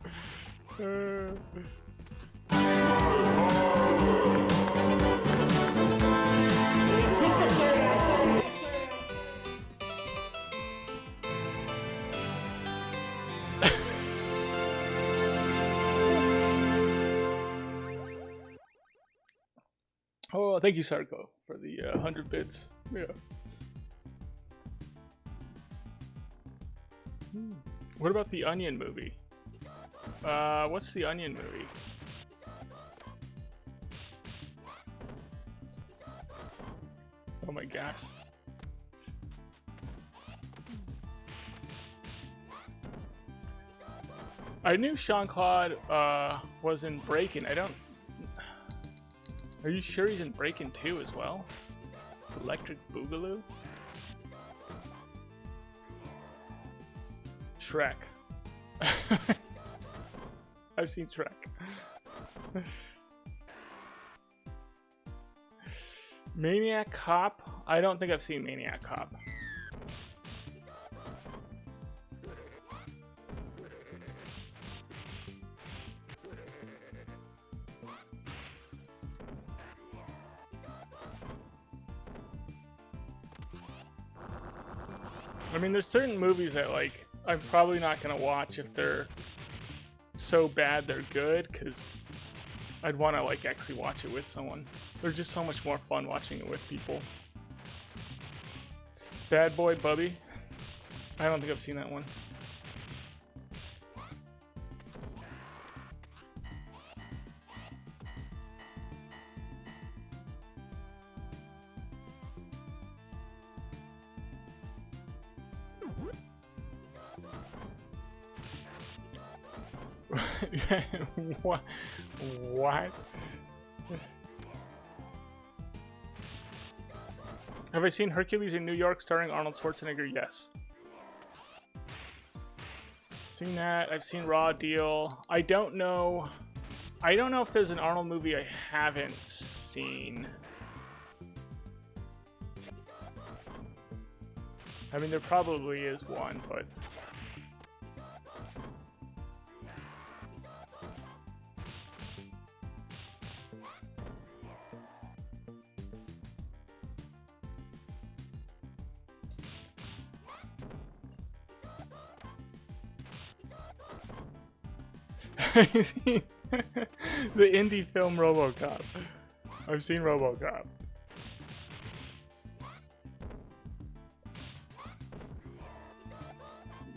S1: Oh, thank you, Sarko, for the 100 bits. Yeah. What about the Onion movie? What's the Onion movie? Oh my gosh. I knew Jean-Claude was in Breakin'. I don't... Are you sure he's in Breakin' 2 as well? Electric Boogaloo? Shrek. I've seen Shrek. Maniac Cop? I don't think I've seen Maniac Cop. I mean, there's certain movies that, like, I'm probably not gonna watch if they're so bad they're good, because I'd want to, like, actually watch it with someone. They're just so much more fun watching it with people. Bad Boy Bubby? I don't think I've seen that one. What? What? Have I seen Hercules in New York starring Arnold Schwarzenegger? Yes. Seen that. I've seen Raw Deal. I don't know if there's an Arnold movie I haven't seen. I mean, there probably is one, but I've seen the indie film RoboCop. I've seen RoboCop.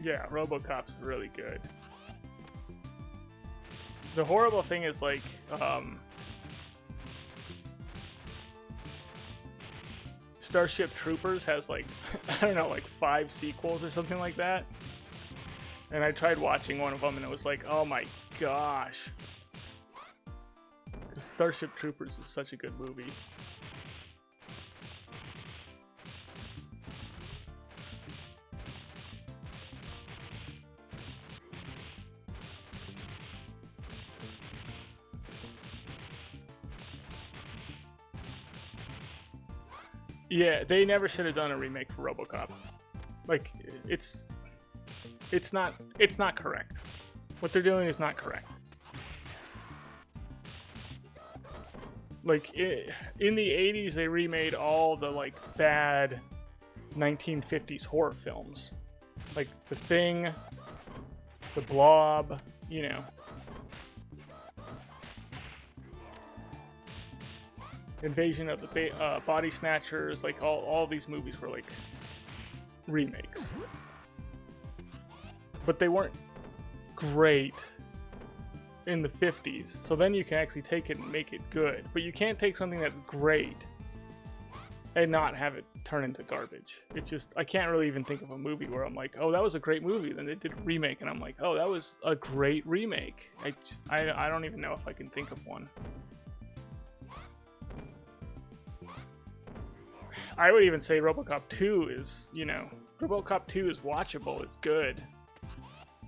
S1: Yeah, RoboCop's really good. The horrible thing is, like, Starship Troopers has, like, I don't know, like 5 sequels or something like that. And I tried watching one of them and it was like, oh my gosh. Starship Troopers is such a good movie. Yeah, they never should have done a remake for RoboCop. Like, it's not correct. What they're doing is not correct. Like, in the 80s, they remade all the, like, bad 1950s horror films. Like, The Thing, The Blob, you know. Invasion of the Body Snatchers, like, all these movies were, like, remakes. But they weren't great in the 50s, so then you can actually take it and make it good. But you can't take something that's great and not have it turn into garbage. It's just, I can't really even think of a movie where I'm like, oh, that was a great movie. Then they did a remake and I'm like, oh, that was a great remake. I don't even know if I can think of one. I would even say RoboCop 2 is, you know, RoboCop 2 is watchable, it's good.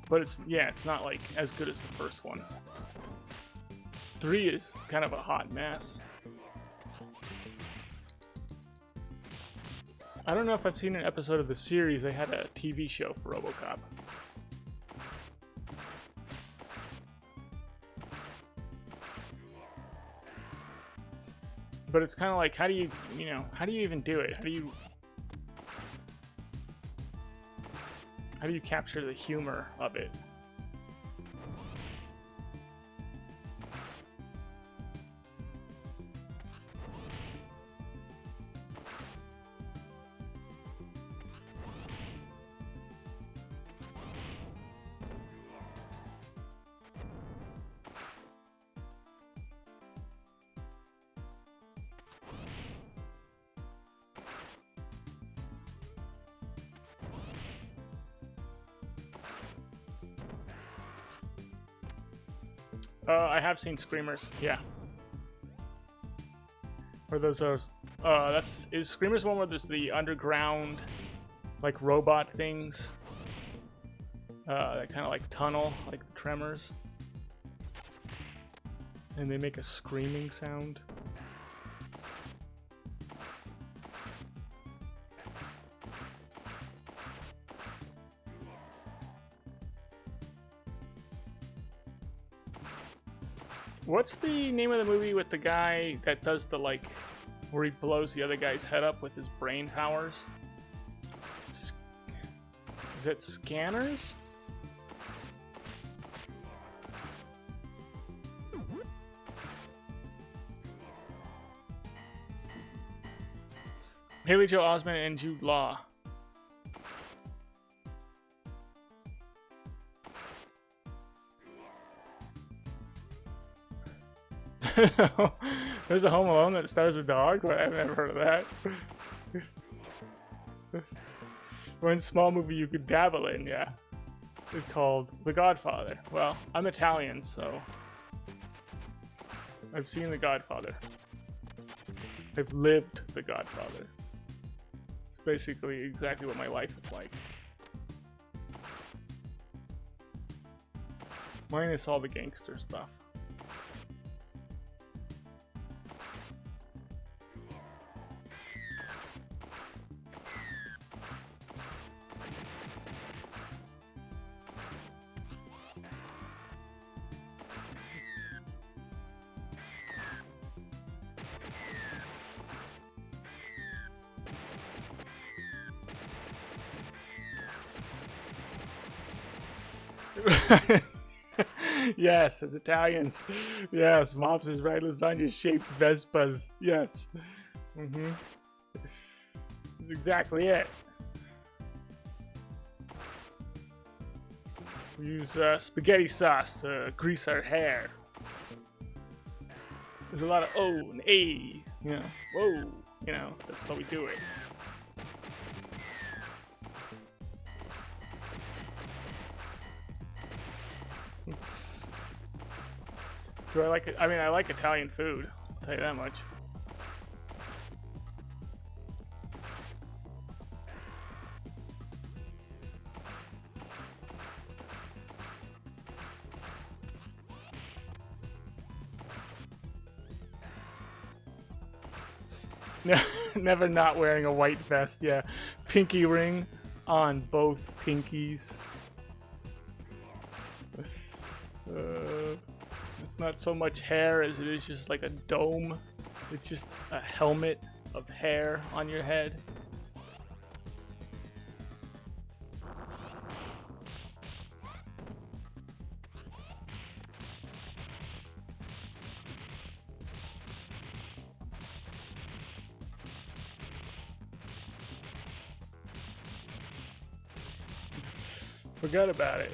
S1: But it's not like as good as the first one. 3 is kind of a hot mess. I don't know if I've seen an episode of the series. They had a TV show for RoboCop. But it's kind of like, how do you even do it? How do you capture the humor of it? I have seen Screamers, yeah. Or those are, is Screamers one where there's the underground, like, robot things? That kind of like tunnel, like the Tremors. And they make a screaming sound. What's the name of the movie with the guy that does the, like, where he blows the other guy's head up with his brain powers? that scanners? Haley Joel Osment and Jude Law. There's a Home Alone that stars a dog? But I've never heard of that. One small movie you could dabble in, yeah. Is called The Godfather. Well, I'm Italian, so I've seen The Godfather. I've lived The Godfather. It's basically exactly what my life is like. Minus all the gangster stuff. Yes, as Italians. Yes, mobsters ride lasagna-shaped Vespas. Yes. Mm-hmm. That's exactly it. We use spaghetti sauce to grease our hair. There's a lot of O and A, you know, whoa, you know, that's how we do it. Do I like it? I mean, I like Italian food. I'll tell you that much. Never not wearing a white vest. Yeah, pinky ring on both pinkies. It's not so much hair as it is just like a dome. It's just a helmet of hair on your head. Forgot about it.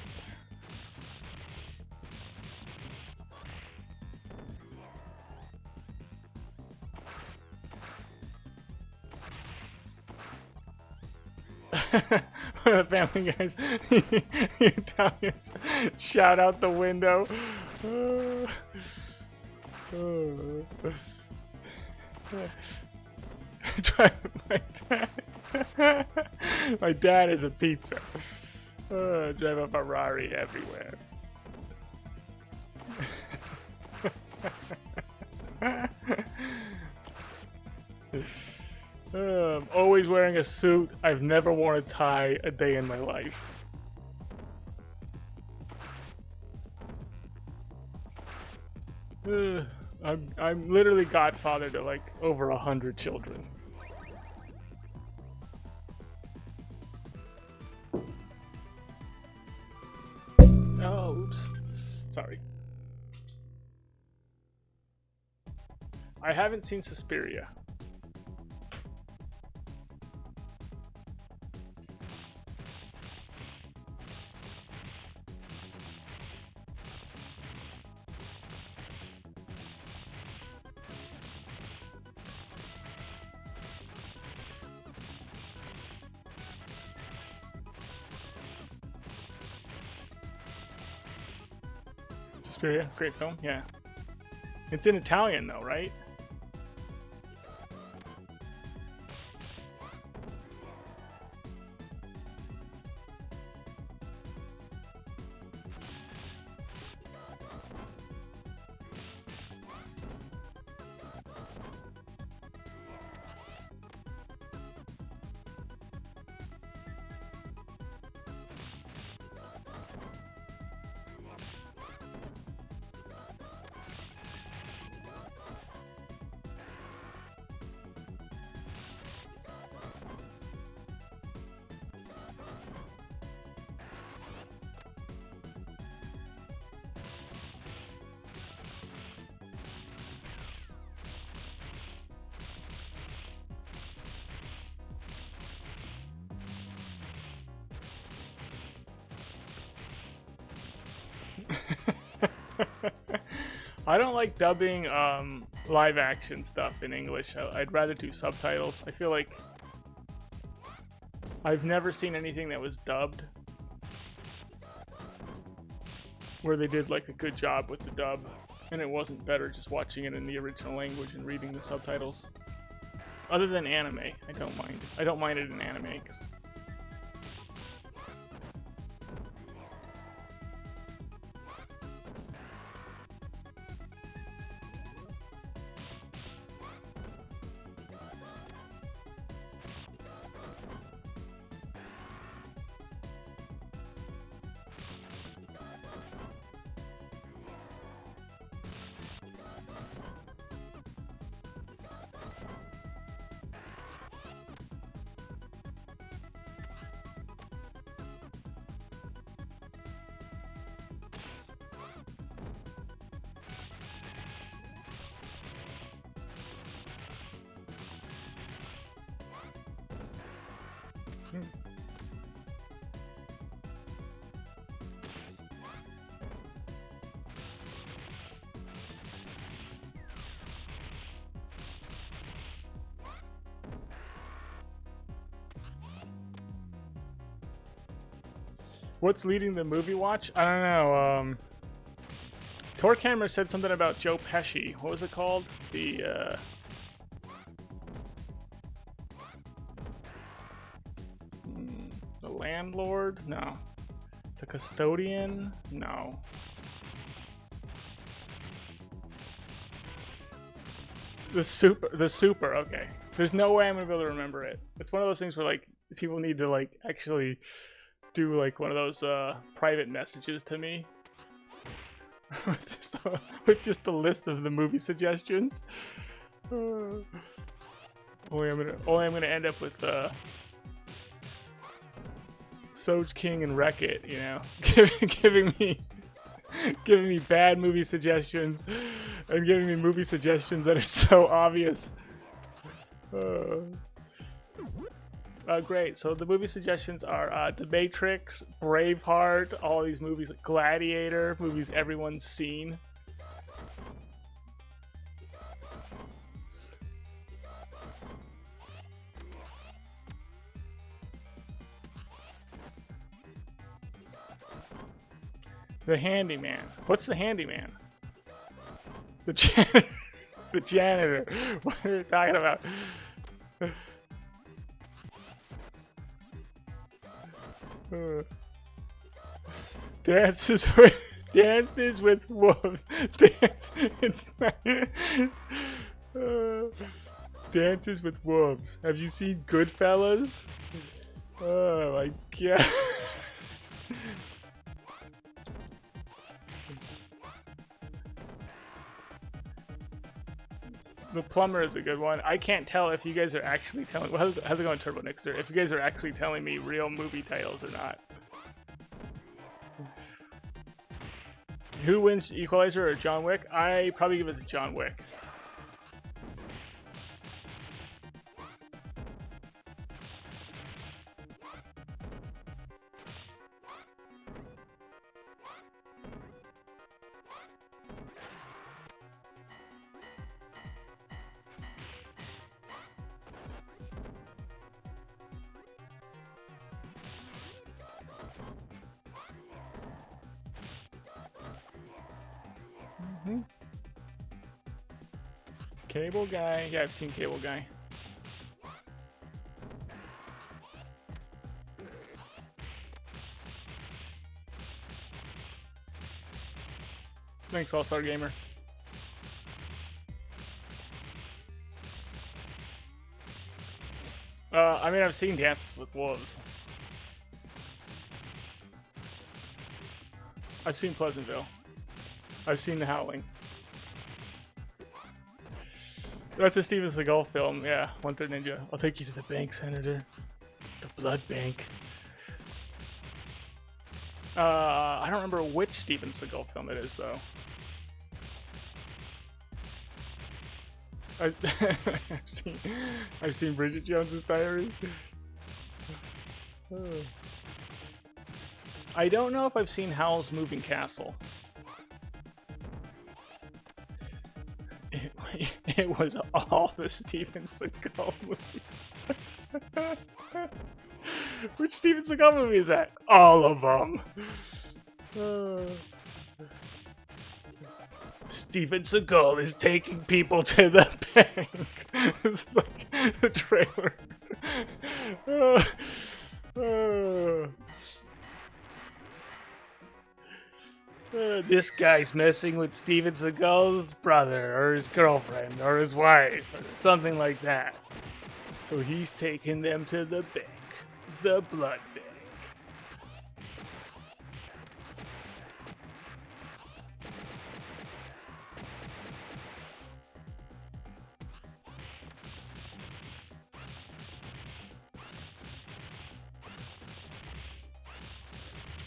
S1: One of the Family Guys, the Italians shout out the window. My dad. My dad is a pizza. Drive a Ferrari everywhere. I'm always wearing a suit. I've never worn a tie a day in my life. I'm literally godfather to like over 100 children. Oh, oops. Sorry. I haven't seen Suspiria. Suspiria, great film, yeah. It's in Italian though, right? I don't like dubbing live action stuff in English. I'd rather do subtitles. I feel like I've never seen anything that was dubbed where they did like a good job with the dub, and it wasn't better just watching it in the original language and reading the subtitles. Other than anime, I don't mind. I don't mind it in anime because what's leading the movie watch? I don't know. Torcamera said something about Joe Pesci. What was it called? The landlord? No. The custodian? No. The super, okay. There's no way I'm gonna be able to remember it. It's one of those things where like people need to like actually do like one of those private messages to me with just a list of the movie suggestions. Only I'm gonna end up with Soj King and Wreck-It, you know, giving me bad movie suggestions and giving me movie suggestions that are so obvious. Great. So the movie suggestions are The Matrix, Braveheart, all these movies, like Gladiator, movies everyone's seen. The Handyman. What's the Handyman? The janitor. The janitor. What are we talking about? Dances with wolves. Dances with wolves. Have you seen Goodfellas? Oh my god. The Plumber is a good one. I can't tell if you guys are actually telling. Well, how's it going, Turbo Nixter? If you guys are actually telling me real movie titles or not. Who wins, Equalizer or John Wick? I probably give it to John Wick. Cable Guy. Yeah, I've seen Cable Guy. Thanks, All-Star Gamer. I mean, I've seen Dances with Wolves. I've seen Pleasantville. I've seen The Howling. That's a Steven Seagal film, yeah. One-Third Ninja. I'll take you to the bank, Senator. The blood bank. I don't remember which Steven Seagal film it is, though. I've seen Bridget Jones's Diary. I don't know if I've seen Howl's Moving Castle. It was all the Steven Seagal movies. Which Steven Seagal movie is that? All of them. Steven Seagal is taking people to the bank. This is like the trailer. This guy's messing with Steven Seagal's brother, or his girlfriend, or his wife, or something like that. So he's taking them to the bank. The blood bank.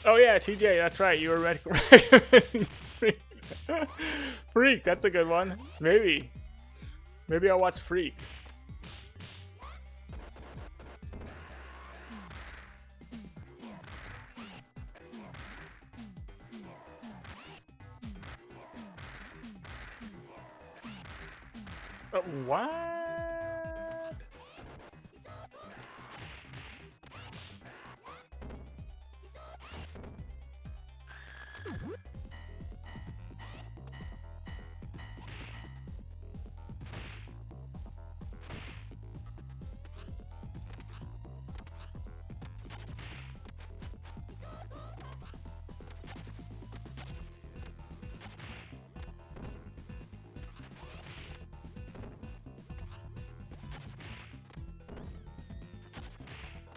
S1: Oh yeah, TJ, that's right. You were recommending Freak. Freak, that's a good one. Maybe I'll watch Freak. What?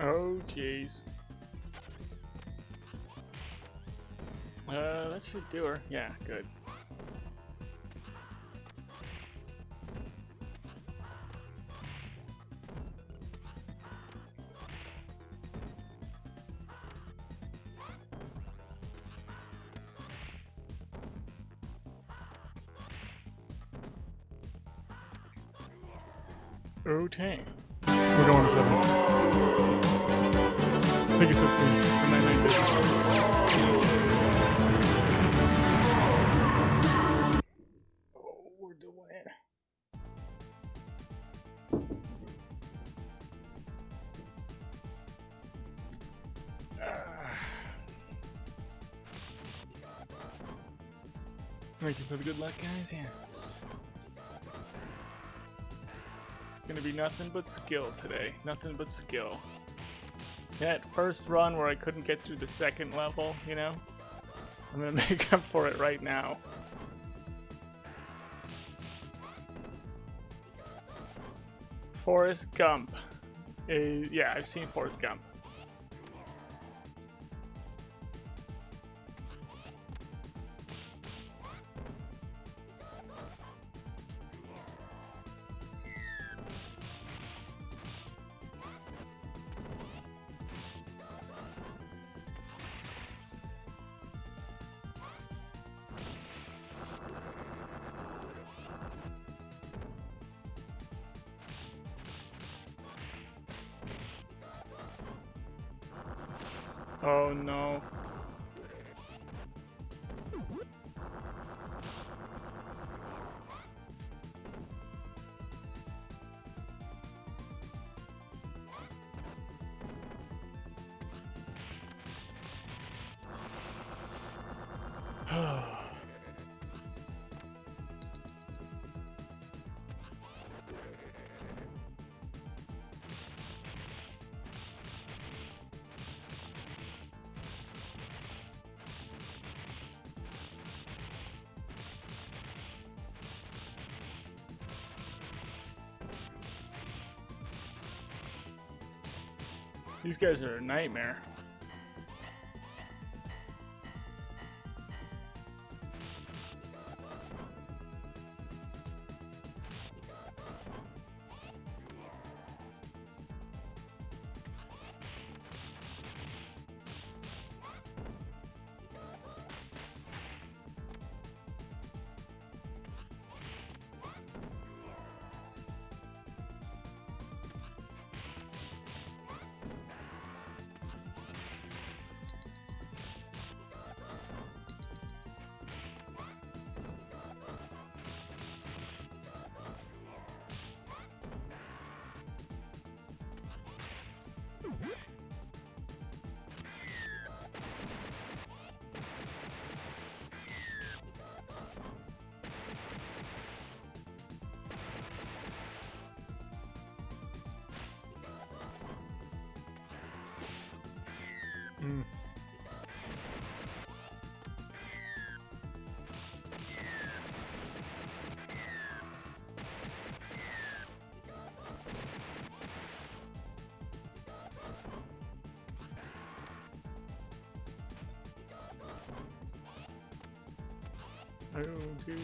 S1: Oh, jeez. That should do her. Yeah, good. Okay. We're going to 7. Thank you so much for 99 bits. Oh, we're doing it. Thank you for the good luck, guys. Yeah. It's gonna be nothing but skill today. Nothing but skill. That first run where I couldn't get through the second level, you know? I'm gonna make up for it right now. Forrest Gump. Yeah, I've seen Forrest Gump. Oh no. These guys are a nightmare. Oh, dude.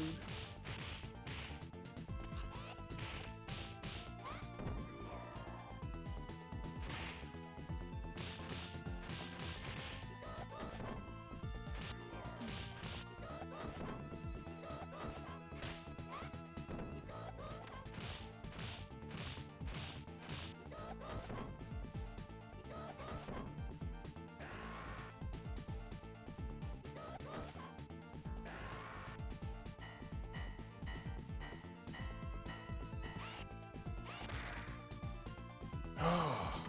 S1: Oh.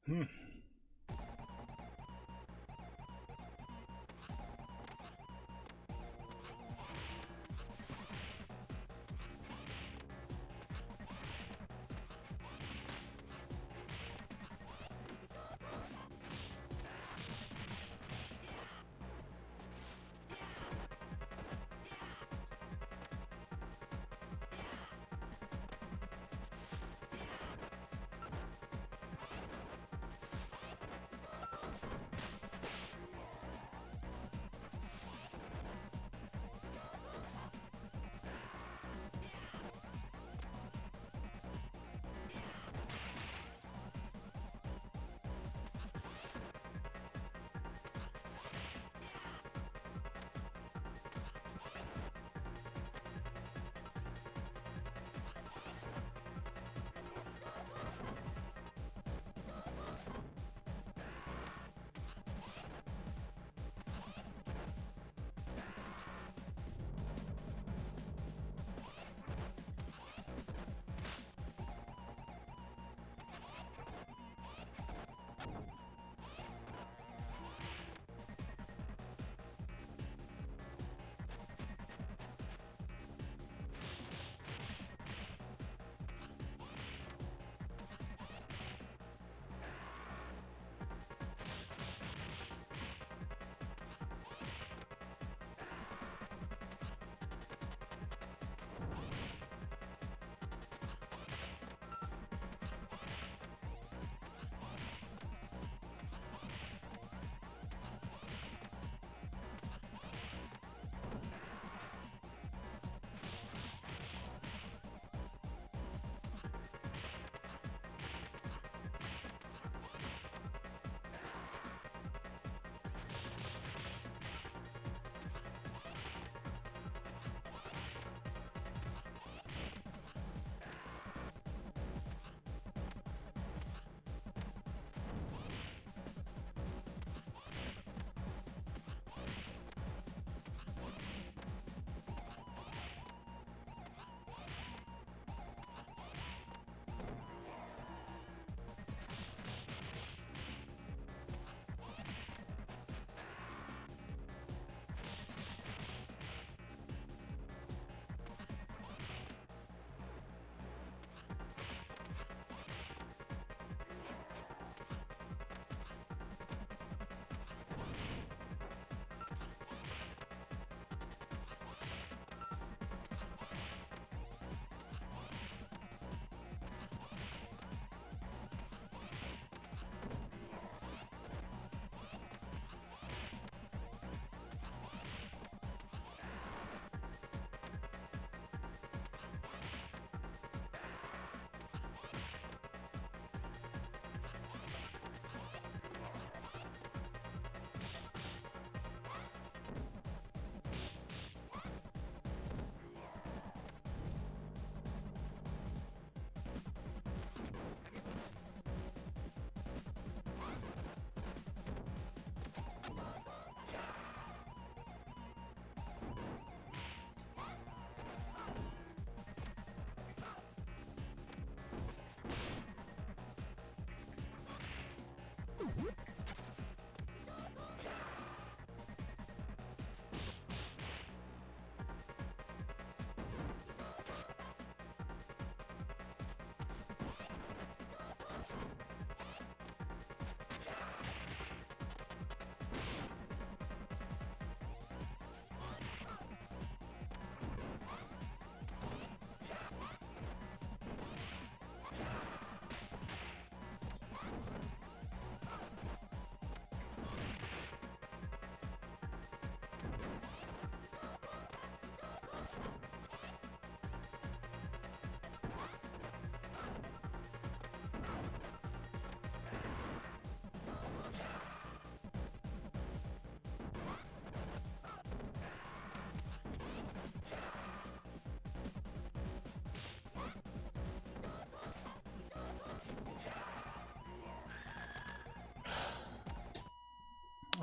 S1: Hmm.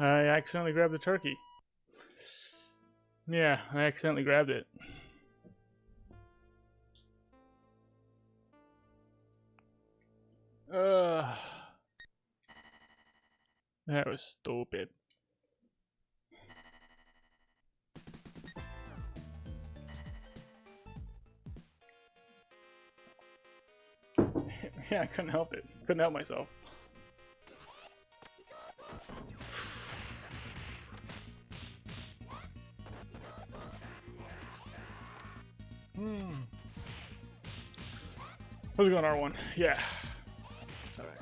S1: I accidentally grabbed the turkey. Yeah, I accidentally grabbed it. That was stupid. Yeah, I couldn't help it. Couldn't help myself. How's it going, R1? Yeah. It's alright.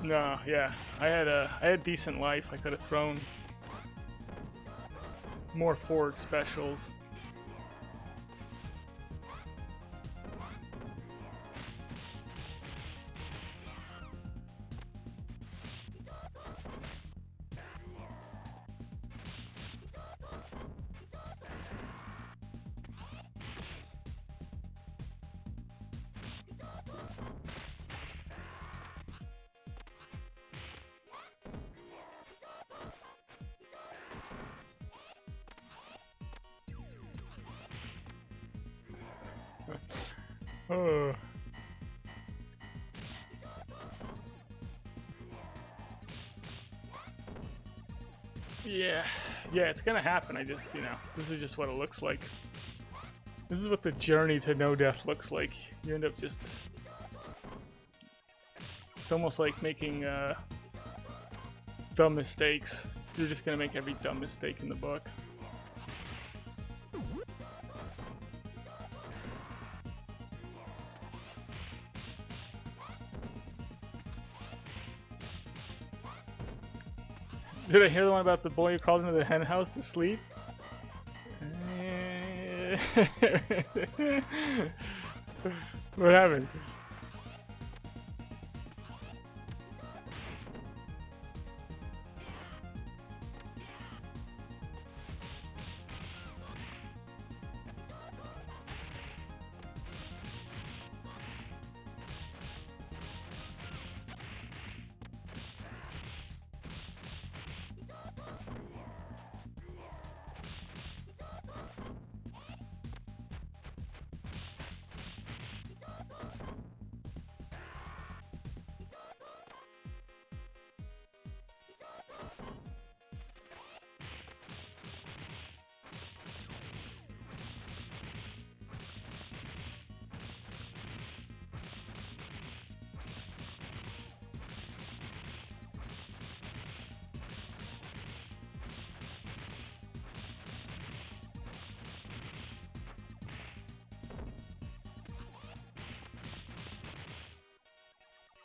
S1: No, yeah, I had decent life. I could have thrown more forward specials. Oh. Yeah, it's gonna happen. I just, this is just what it looks like. This is what the journey to no death looks like. You end up just... It's almost like making dumb mistakes. You're just gonna make every dumb mistake in the book. Did I hear the one about the boy who crawled into the hen house to sleep? What happened?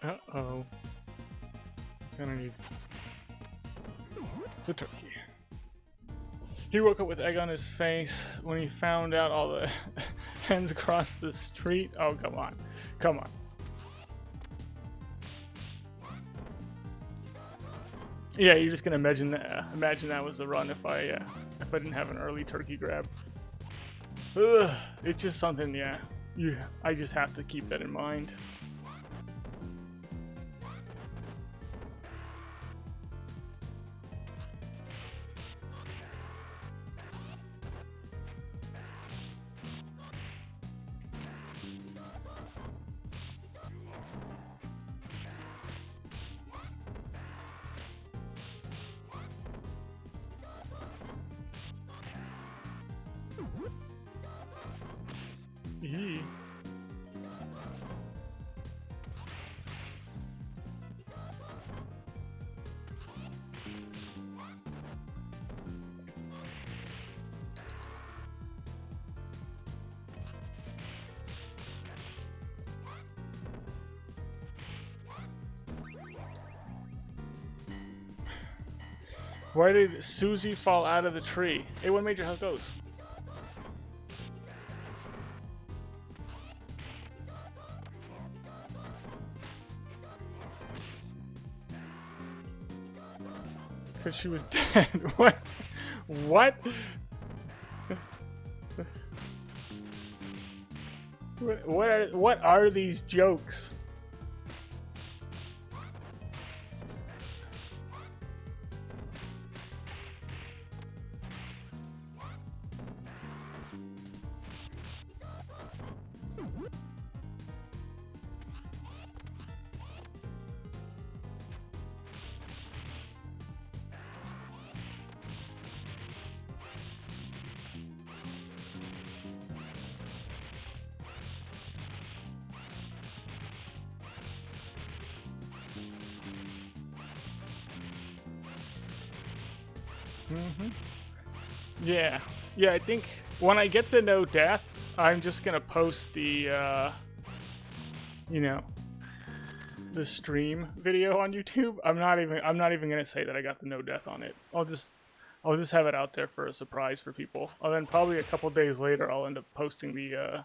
S1: Uh-oh. Gonna need the turkey. He woke up with egg on his face when he found out all the hens across the street. Oh, come on. Come on. Yeah, you're just gonna imagine that was a run if I didn't have an early turkey grab. Ugh, it's just something, yeah. I just have to keep that in mind. Eee. Why did Susie fall out of the tree? Hey, what major, how it goes? Because she was dead. What? What? What are these jokes? Yeah. Yeah, I think when I get the no death, I'm just gonna post the, you know, the stream video on YouTube. I'm not even gonna say that I got the no death on it. I'll just have it out there for a surprise for people. And then probably a couple days later, I'll end up posting the,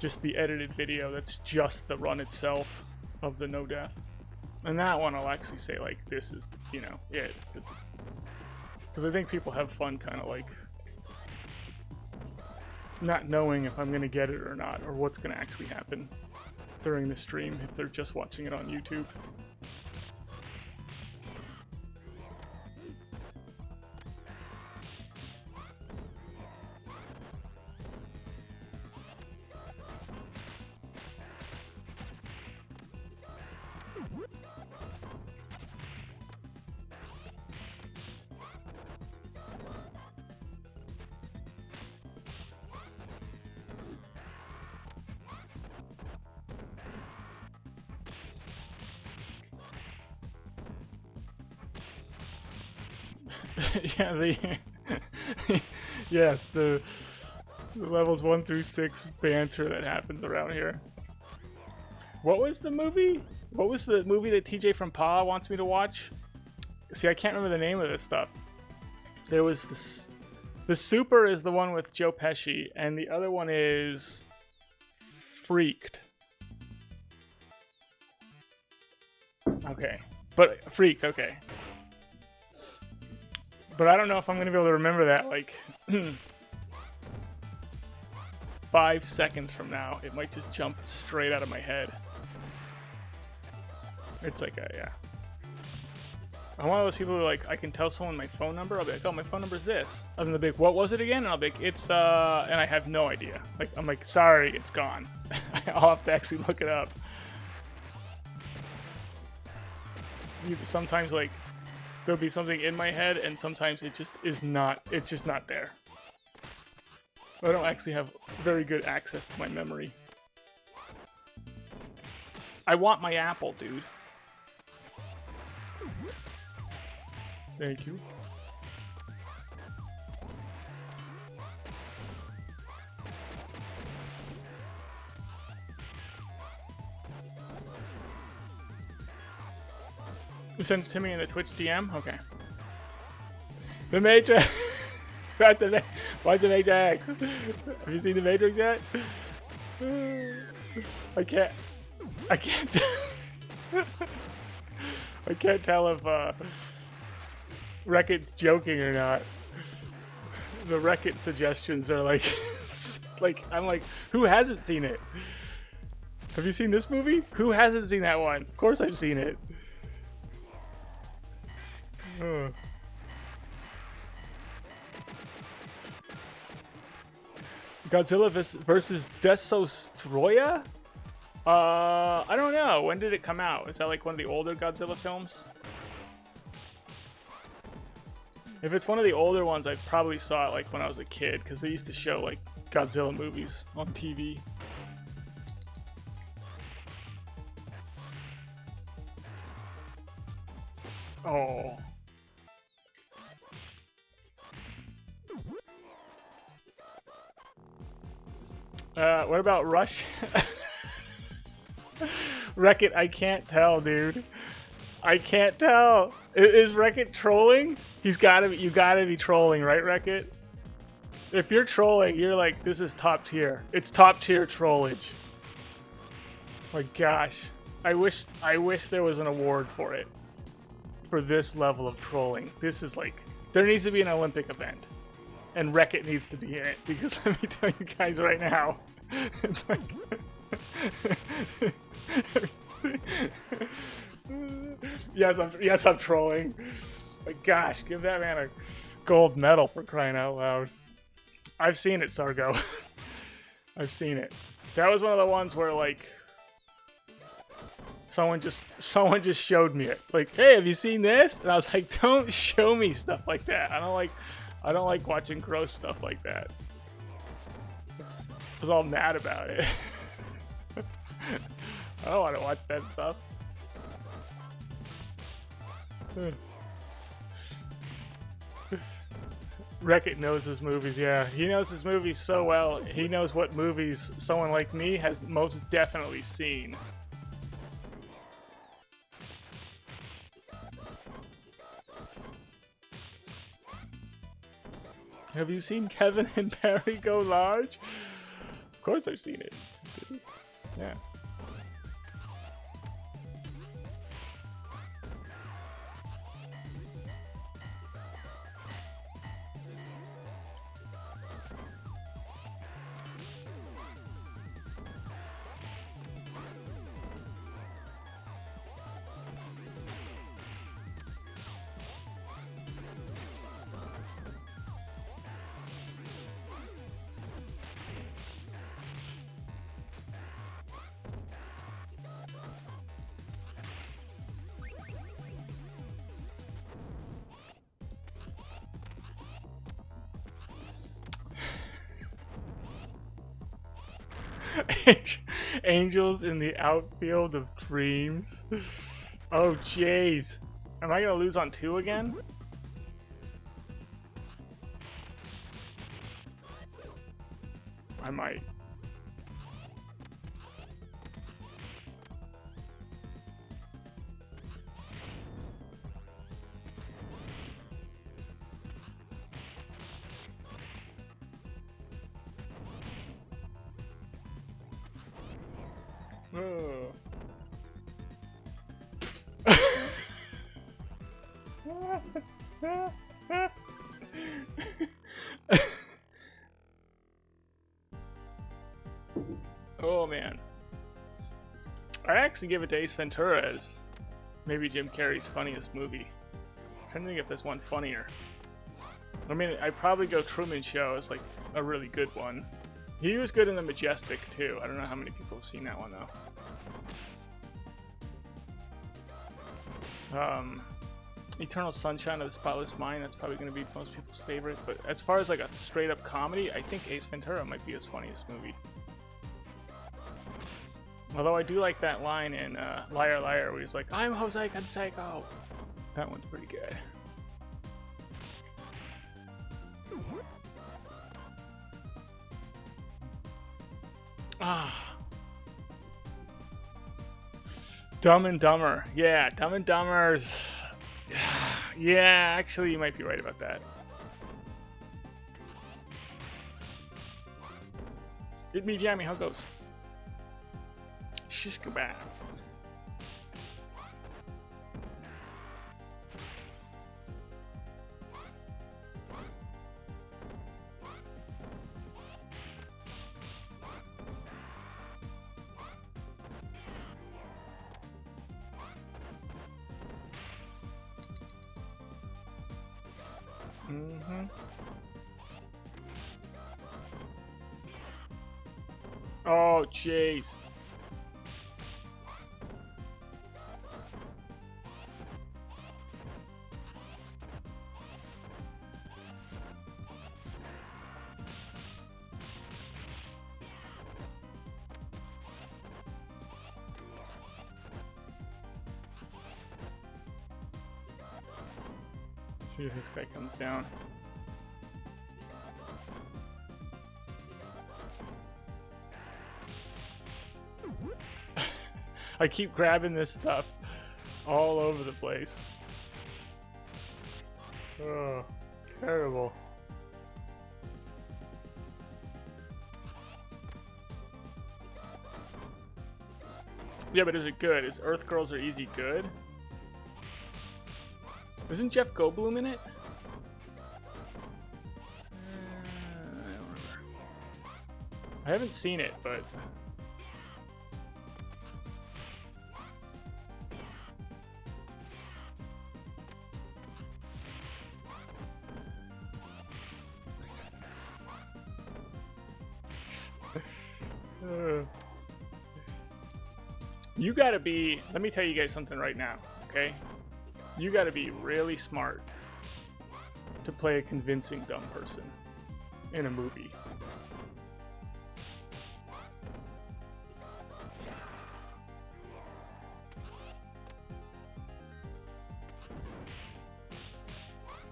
S1: just the edited video that's just the run itself of the no death. And that one I'll actually say, like, this is, you know, it. Because I think people have fun kind of, like, not knowing if I'm going to get it or not, or what's going to actually happen during the stream if they're just watching it on YouTube. Yeah, yes, the levels 1 through 6 banter that happens around here. What was the movie? What was the movie that TJ from Pa wants me to watch? See, I can't remember the name of this stuff. There was this. The Super is the one with Joe Pesci, and the other one is Freaked. Okay, but Freaked. Okay. But I don't know if I'm going to be able to remember that, like, 5 seconds from now. It might just jump straight out of my head. It's like, yeah. I'm one of those people who, like, I can tell someone my phone number. I'll be like, oh, my phone number's this. And then they'll be like, what was it again? And I'll be like, it's, and I have no idea. Like, I'm like, sorry, it's gone. I'll have to actually look it up. It's sometimes, like, there'll be something in my head, and sometimes it just is not, it's just not there. I don't actually have very good access to my memory. I want my apple, dude. Thank you. You sent it to me in the Twitch DM? Okay. The Matrix! Why's the Matrix? Have you seen the Matrix yet? I can't I can't tell if Wreck-It's joking or not. The Wreck-It suggestions are like, like, I'm like, who hasn't seen it? Have you seen this movie? Who hasn't seen that one? Of course I've seen it. Godzilla versus Desostroya? I don't know. When did it come out? Is that like one of the older Godzilla films? If it's one of the older ones, I probably saw it like when I was a kid, because they used to show like Godzilla movies on TV. Oh. What about Rush? Wreck-It, I can't tell, dude. I can't tell. Is Wreck-It trolling? He's gotta be, you gotta be trolling, right, Wreck-It? If you're trolling, you're like, this is top tier. It's top tier trollage. My gosh. I wish there was an award for it. For this level of trolling. This is like, there needs to be an Olympic event. And Wreck-It needs to be in it. Because let me tell you guys right now, it's like... yes, I'm trolling. My gosh, give that man a gold medal for crying out loud. I've seen it, Sargo. I've seen it. That was one of the ones where like someone just showed me it. Like, hey, have you seen this? And I was like, don't show me stuff like that. I don't like watching gross stuff like that. I was all mad about it. I don't want to watch that stuff. Wreck-It knows his movies, yeah. He knows his movies so well. He knows what movies someone like me has most definitely seen. Have you seen Kevin and Barry Go Large? Of course I've seen it. Yeah. Angels in the outfield of dreams. Oh, jeez. Am I gonna lose on 2 again? I might. Oh. Oh man. I actually give it to Ace Ventura as maybe Jim Carrey's funniest movie. I'm trying to think if there's one funnier. I mean, I'd probably go Truman Show as like a really good one. He was good in The Majestic too. I don't know how many people have seen that one though. Eternal Sunshine of the Spotless Mind, that's probably going to be most people's favorite. But as far as like a straight up comedy, I think Ace Ventura might be his funniest movie. Although I do like that line in Liar Liar where he's like, I'm Jose Canseco. That one's pretty good. Ah. Dumb and Dumber. Yeah, Dumb and Dumber's... Yeah, actually, you might be right about that. Hit me, Jammy, how it goes? Shish kebab. Mm-hmm. Oh, jeez. See if this guy comes down. I keep grabbing this stuff. all over the place. Oh, terrible. Yeah, but is it good? Is Earth Girls Are Easy good? Isn't Jeff Goldblum in it? I don't remember. I haven't seen it, but... You gotta be, let me tell you guys something right now, okay? You gotta be really smart to play a convincing dumb person in a movie.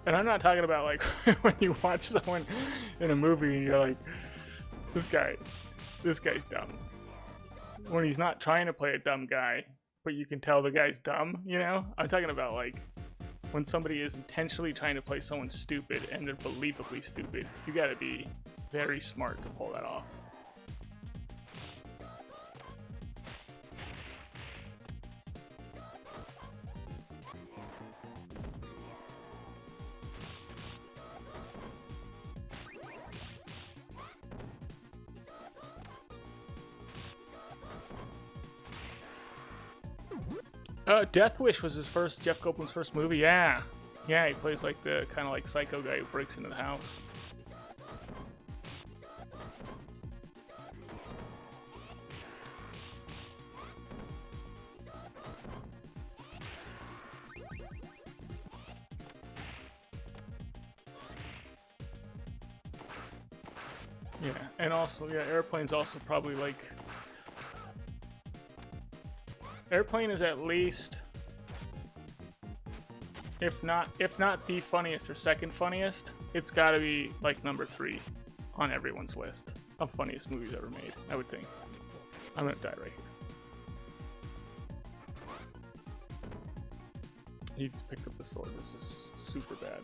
S1: And I'm not talking about like when you watch someone in a movie and you're like, this guy's dumb. When he's not trying to play a dumb guy, but you can tell the guy's dumb, you know? I'm talking about like when somebody is intentionally trying to play someone stupid and they're believably stupid. You gotta be very smart to pull that off. Death Wish was his first, Jeff Goldblum's first movie. Yeah, he plays like the kind of like psycho guy who breaks into the house. Yeah, and also, yeah, Airplane's also probably like... Airplane is at least, if not the funniest or second funniest, it's gotta be like number 3 on everyone's list of funniest movies ever made, I would think. I'm gonna die right here. He just picked up the sword. This is super bad.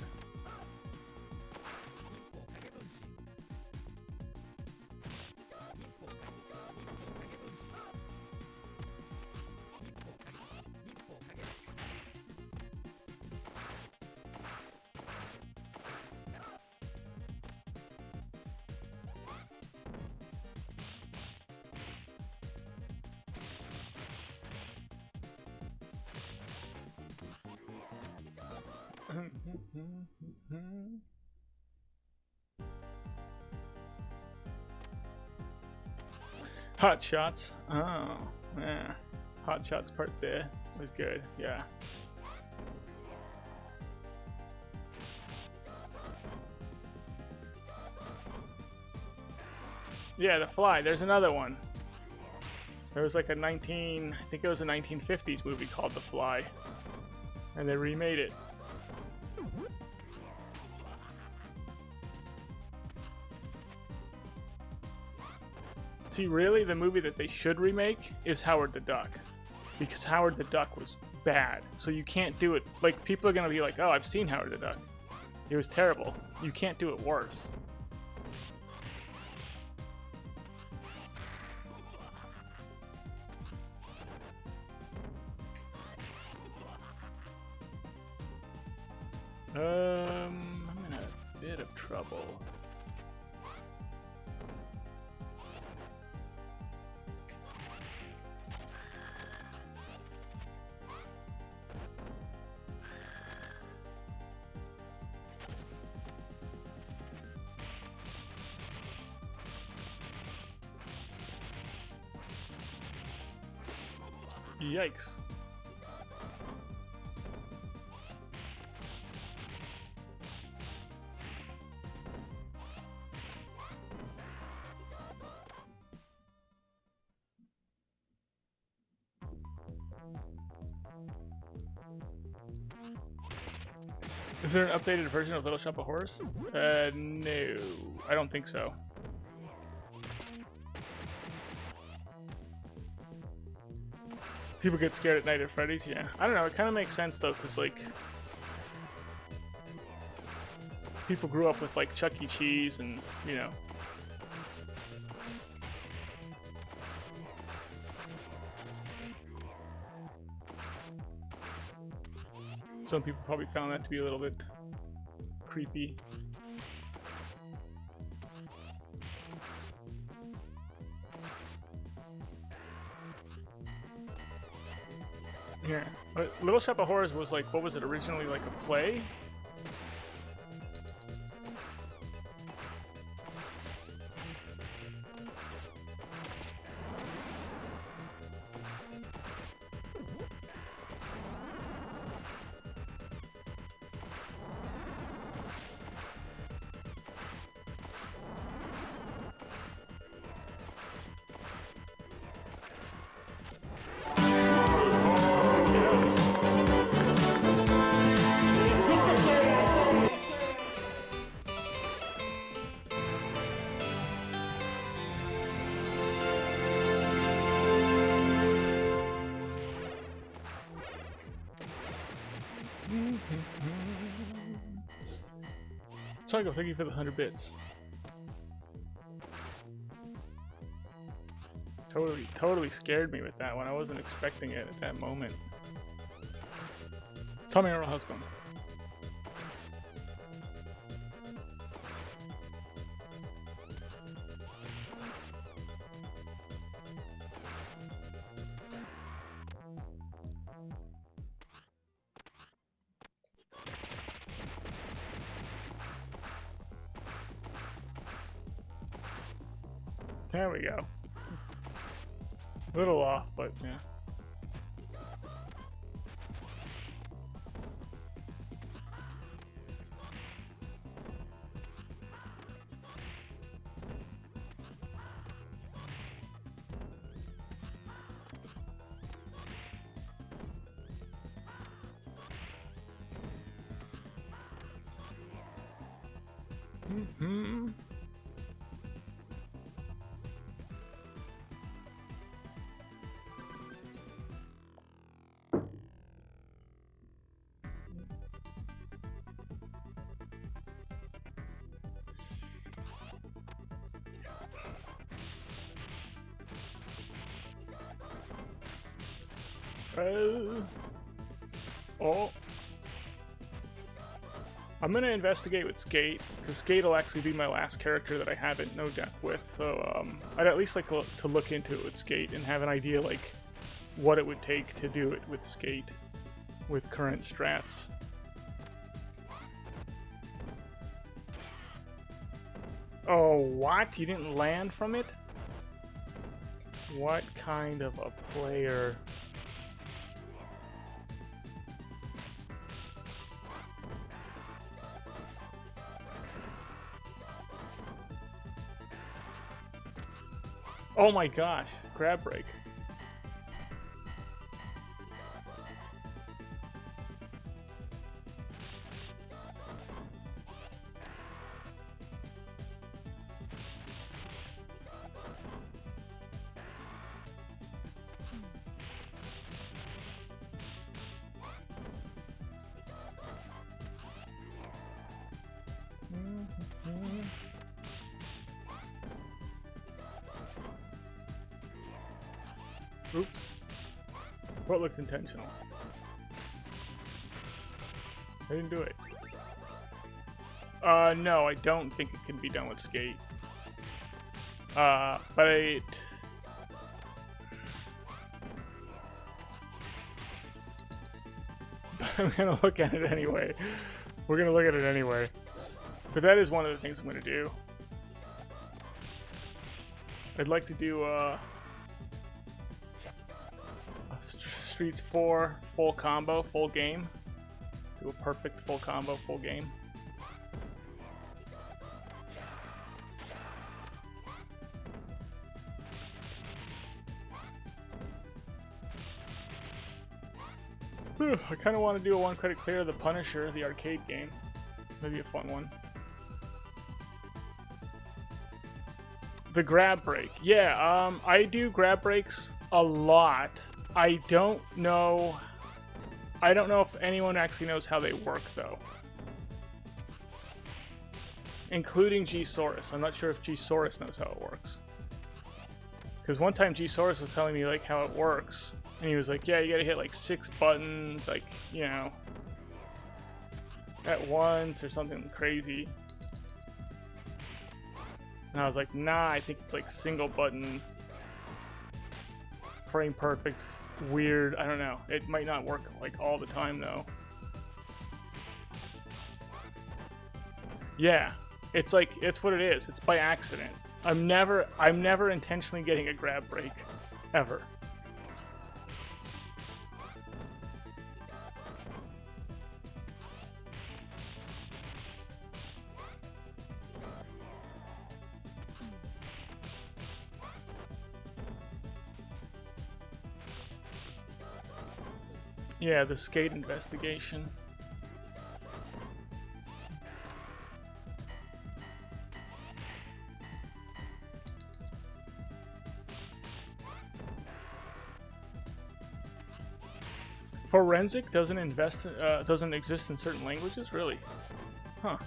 S1: Hot Shots. Oh, yeah. Hot Shots part there was good. Yeah. Yeah, The Fly. There's another one. There was like a I think it was a 1950s movie called The Fly, and they remade it. See, really, the movie that they should remake is Howard the Duck, because Howard the Duck was bad. So you can't do it. Like, people are gonna be like, "Oh, I've seen Howard the Duck. It was terrible." You can't do it worse. I'm in a bit of trouble. Yikes. Is there an updated version of Little Shop of Horrors? No, I don't think so. People get scared at night at Freddy's, yeah. I don't know, it kind of makes sense though, because like people grew up with like Chuck E. Cheese and, you know. Some people probably found that to be a little bit creepy. Yeah, but Little Shop of Horrors was like, what was it originally, like a play? Psycho, thank you for the 100 bits. Totally scared me with that one. I wasn't expecting it at that moment. Tommy Earl, how's it going? There we go. A little off, but yeah. Mm-hmm. Oh. I'm gonna investigate with Skate, because Skate will actually be my last character that I haven't no death with, so I'd at least like to look into it with Skate and have an idea like what it would take to do it with Skate with current strats. Oh, what? You didn't land from it? What kind of a player? Oh my gosh, grab break. Oops. What looked intentional? I didn't do it. No, I don't think it can be done with Skate. But I'm gonna look at it anyway. We're gonna look at it anyway. But that is one of the things I'm gonna do. I'd like to do, Streets 4 full combo, full game. Do a perfect full combo, full game. I kind of want to do a one-credit clear of The Punisher, the arcade game. Maybe a fun one. The grab break. Yeah, I do grab breaks a lot I don't know. I don't know if anyone actually knows how they work, though. Including G-Saurus. I'm not sure if G-Saurus knows how it works. Because one time G-Saurus was telling me, like, how it works. And he was like, yeah, you gotta hit, like, 6 buttons, like, you know, at once or something crazy. And I was like, nah, I think it's, like, single button. Frame perfect. Weird. I don't know. It might not work, like, all the time, though. Yeah. It's like, it's what it is. It's by accident. I'm never intentionally getting a grab break. Ever. Yeah, the skate investigation. Forensic doesn't exist in certain languages, really? Huh.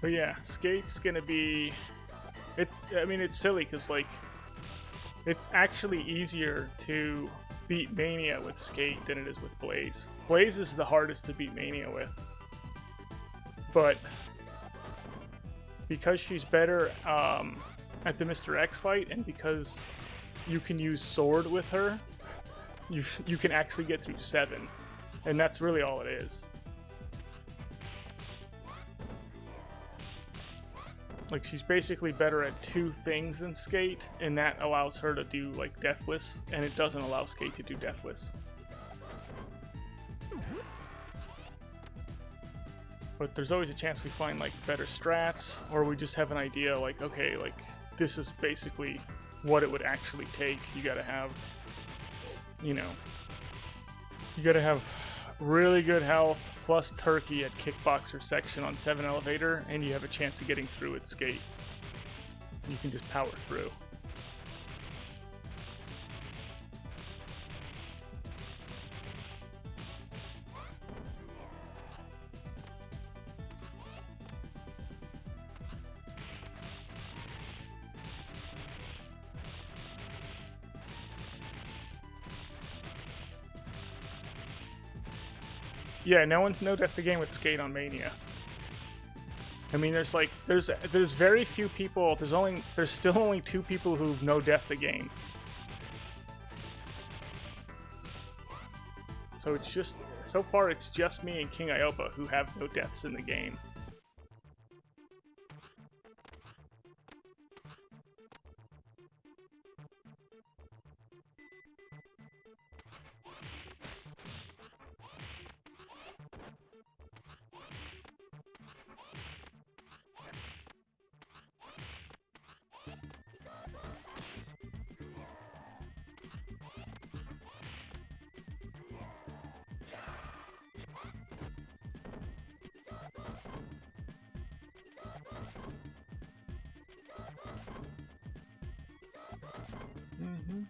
S1: But yeah, Skate's gonna be... I mean, it's silly, because, like, it's actually easier to beat Mania with Skate than it is with Blaze. Blaze is the hardest to beat Mania with. But because she's better at the Mr. X fight, and because you can use Sword with her, you can actually get through 7. And that's really all it is. Like, she's basically better at 2 things than Skate, and that allows her to do, like, Deathless, and it doesn't allow Skate to do Deathless. But there's always a chance we find, like, better strats, or we just have an idea, like, okay, like, this is basically what it would actually take. You gotta have, you know, you gotta have really good health, plus Turkey at Kickboxer section on 7 elevator, and you have a chance of getting through at Skate. You can just power through. Yeah, no death the game with Skate on Mania. I mean, there's very few people. There's still only 2 people who've no death the game. So it's just, so far it's just me and King Iopa who have no deaths in the game. Mm-hmm.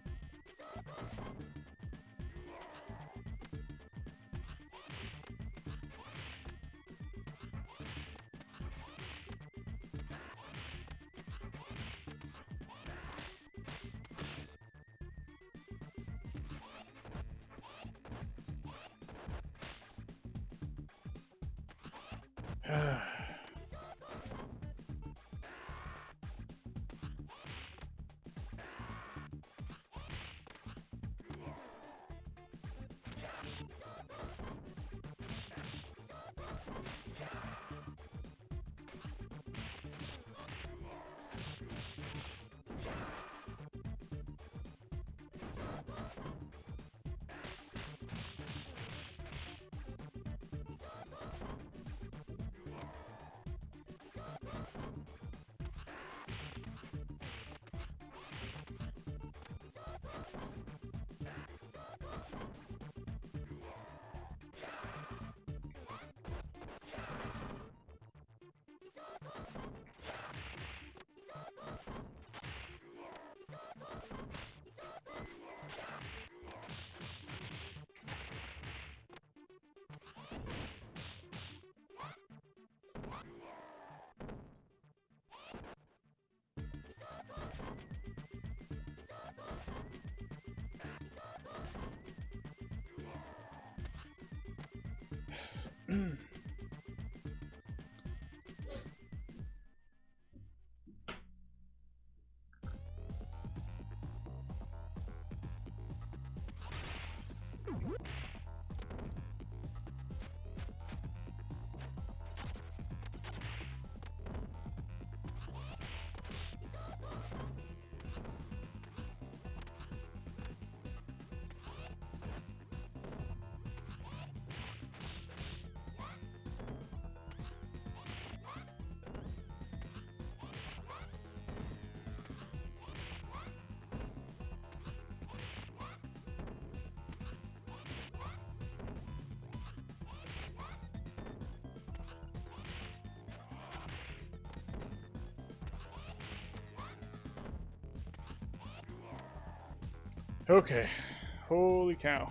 S1: Okay. Holy cow.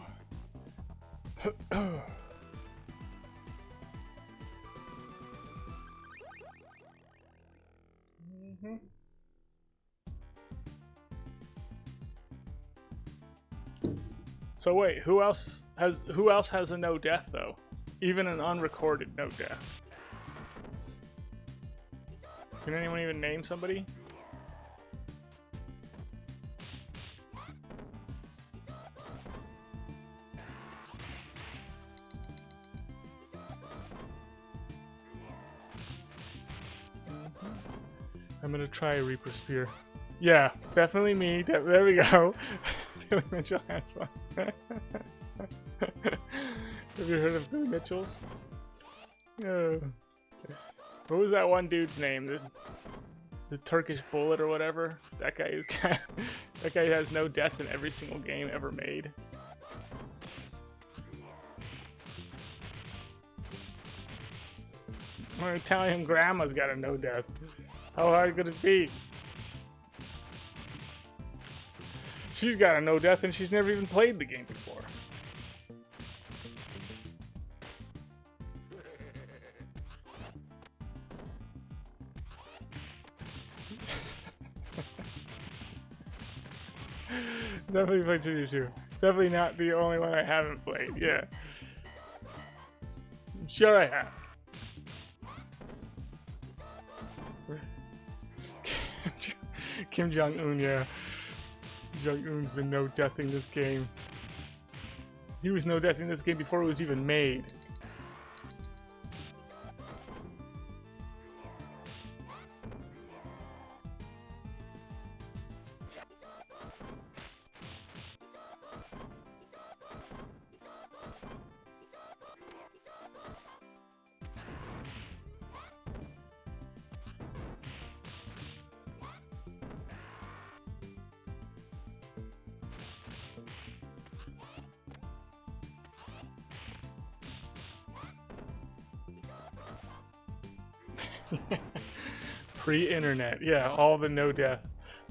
S1: So wait, who else has a no death though? Even an unrecorded no death. Can anyone even name somebody? I'm gonna try a Reaper Spear. Yeah, definitely me. There we go. Billy Mitchell has one. Have you heard of Billy Mitchell's? What was that one dude's name? The Turkish Bullet or whatever? That guy is that guy has no death in every single game ever made. My Italian grandma's got a no death. How hard could it be? She's got a no death and she's never even played the game before. Definitely played through too. It's definitely not the only one I haven't played. Yeah. I'm sure I have. Kim Jong-un, yeah. Jong-un's been no-deathing this game. He was no-deathing this game before it was even made. Pre-internet, yeah, all the no death,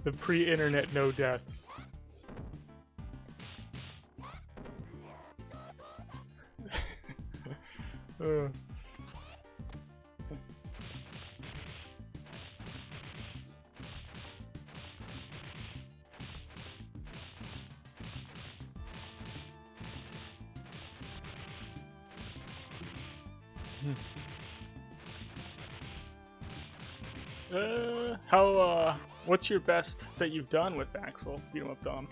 S1: the pre-internet no deaths. What's your best that you've done with Axel? Beat 'em up Dom.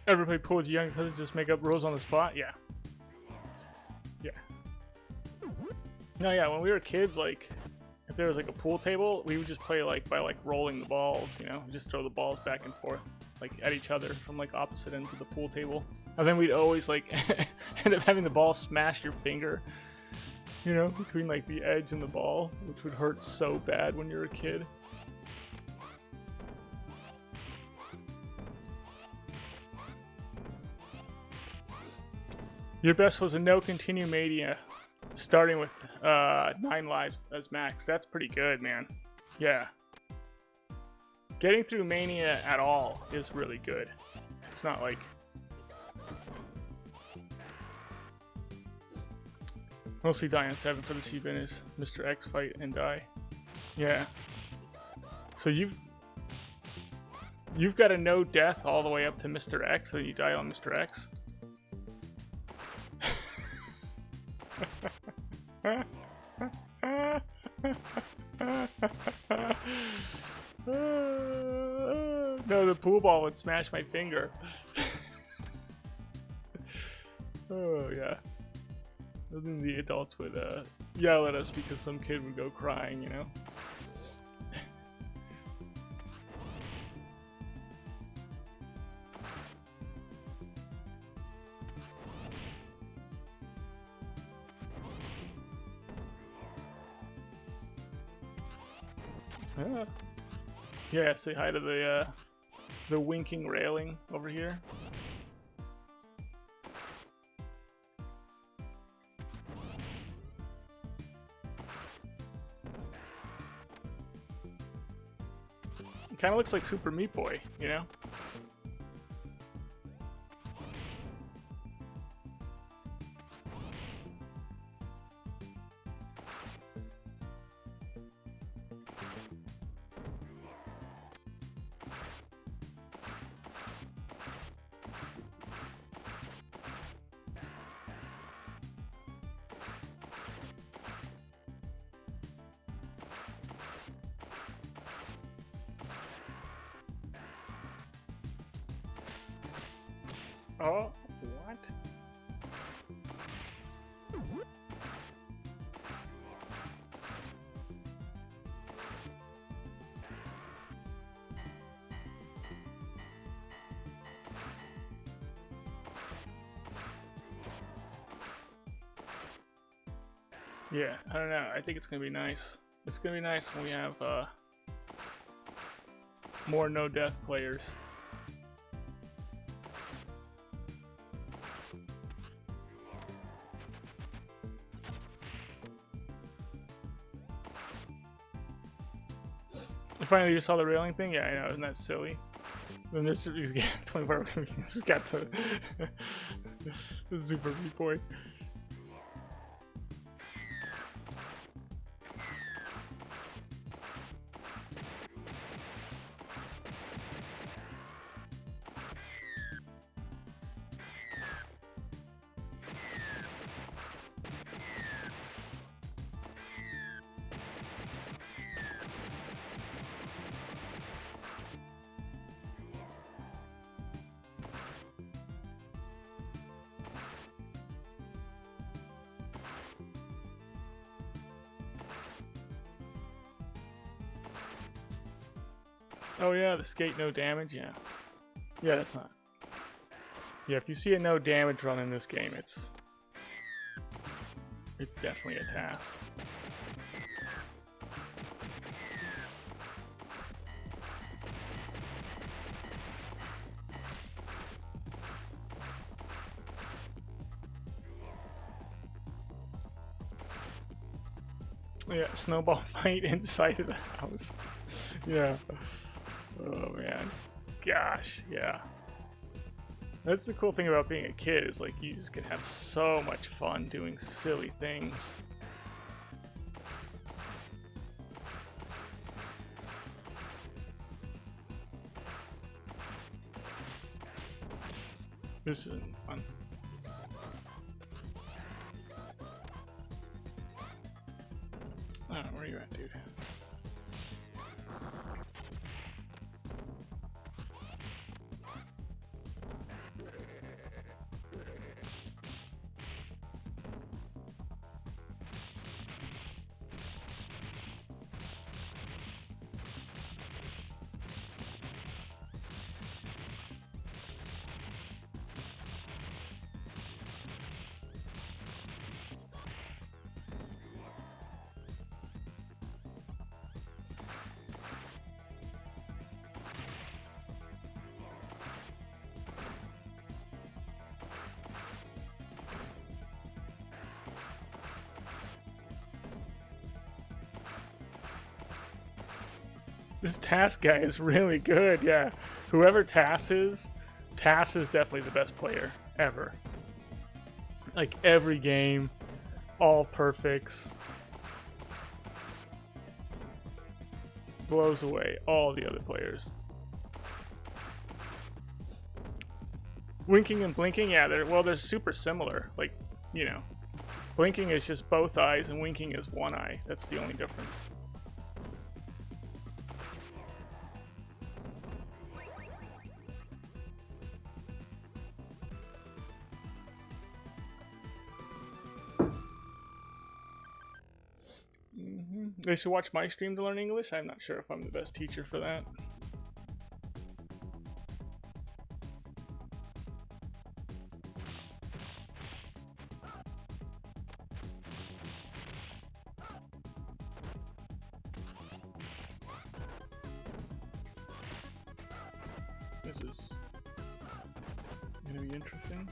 S1: Ever play pool with your young cousin, just make up rules on the spot? Yeah. Yeah. No, yeah, when we were kids, like, if there was like a pool table, we would just play like by like rolling the balls, you know, just throw the balls back and forth, like at each other from like opposite ends of the pool table. And then we'd always like end up having the ball smash your finger, you know, between like the edge and the ball, which would hurt so bad when you're a kid. Your best was a no continue mania, starting with 9 lives as max. That's pretty good, man. Yeah. Getting through mania at all is really good. It's not like... Mostly die on 7 for the C-Business, Mr. X fight and die. Yeah. So you've got a no death all the way up to Mr. X, so you die on Mr. X? No, the pool ball would smash my finger. Oh, yeah. Then the adults would yell at us because some kid would go crying, you know? Yeah, say hi to the winking railing over here. It kind of looks like Super Meat Boy, you know? Oh, what? Yeah, I don't know. I think it's gonna be nice. It's gonna be nice when we have more no-death players. Finally, you saw the railing thing? Yeah, I know. Isn't that silly? The Mr. 24 got the Super Meat Boy. Oh yeah, the skate no damage, yeah. Yeah, that's not. Yeah, if you see a no damage run in this game, it's definitely a task. Yeah, snowball fight inside of the house. Yeah. Oh man. Gosh, yeah. That's the cool thing about being a kid, is like you just can have so much fun doing silly things. This isn't fun. I don't know, where you at, dude? This Tass guy is really good, yeah. Whoever Tass is definitely the best player ever. Like every game, all perfects. Blows away all the other players. Winking and blinking, yeah, they're super similar. Like, you know, blinking is just both eyes and winking is one eye. That's the only difference. They should watch my stream to learn English. I'm not sure if I'm the best teacher for that. This is gonna be interesting.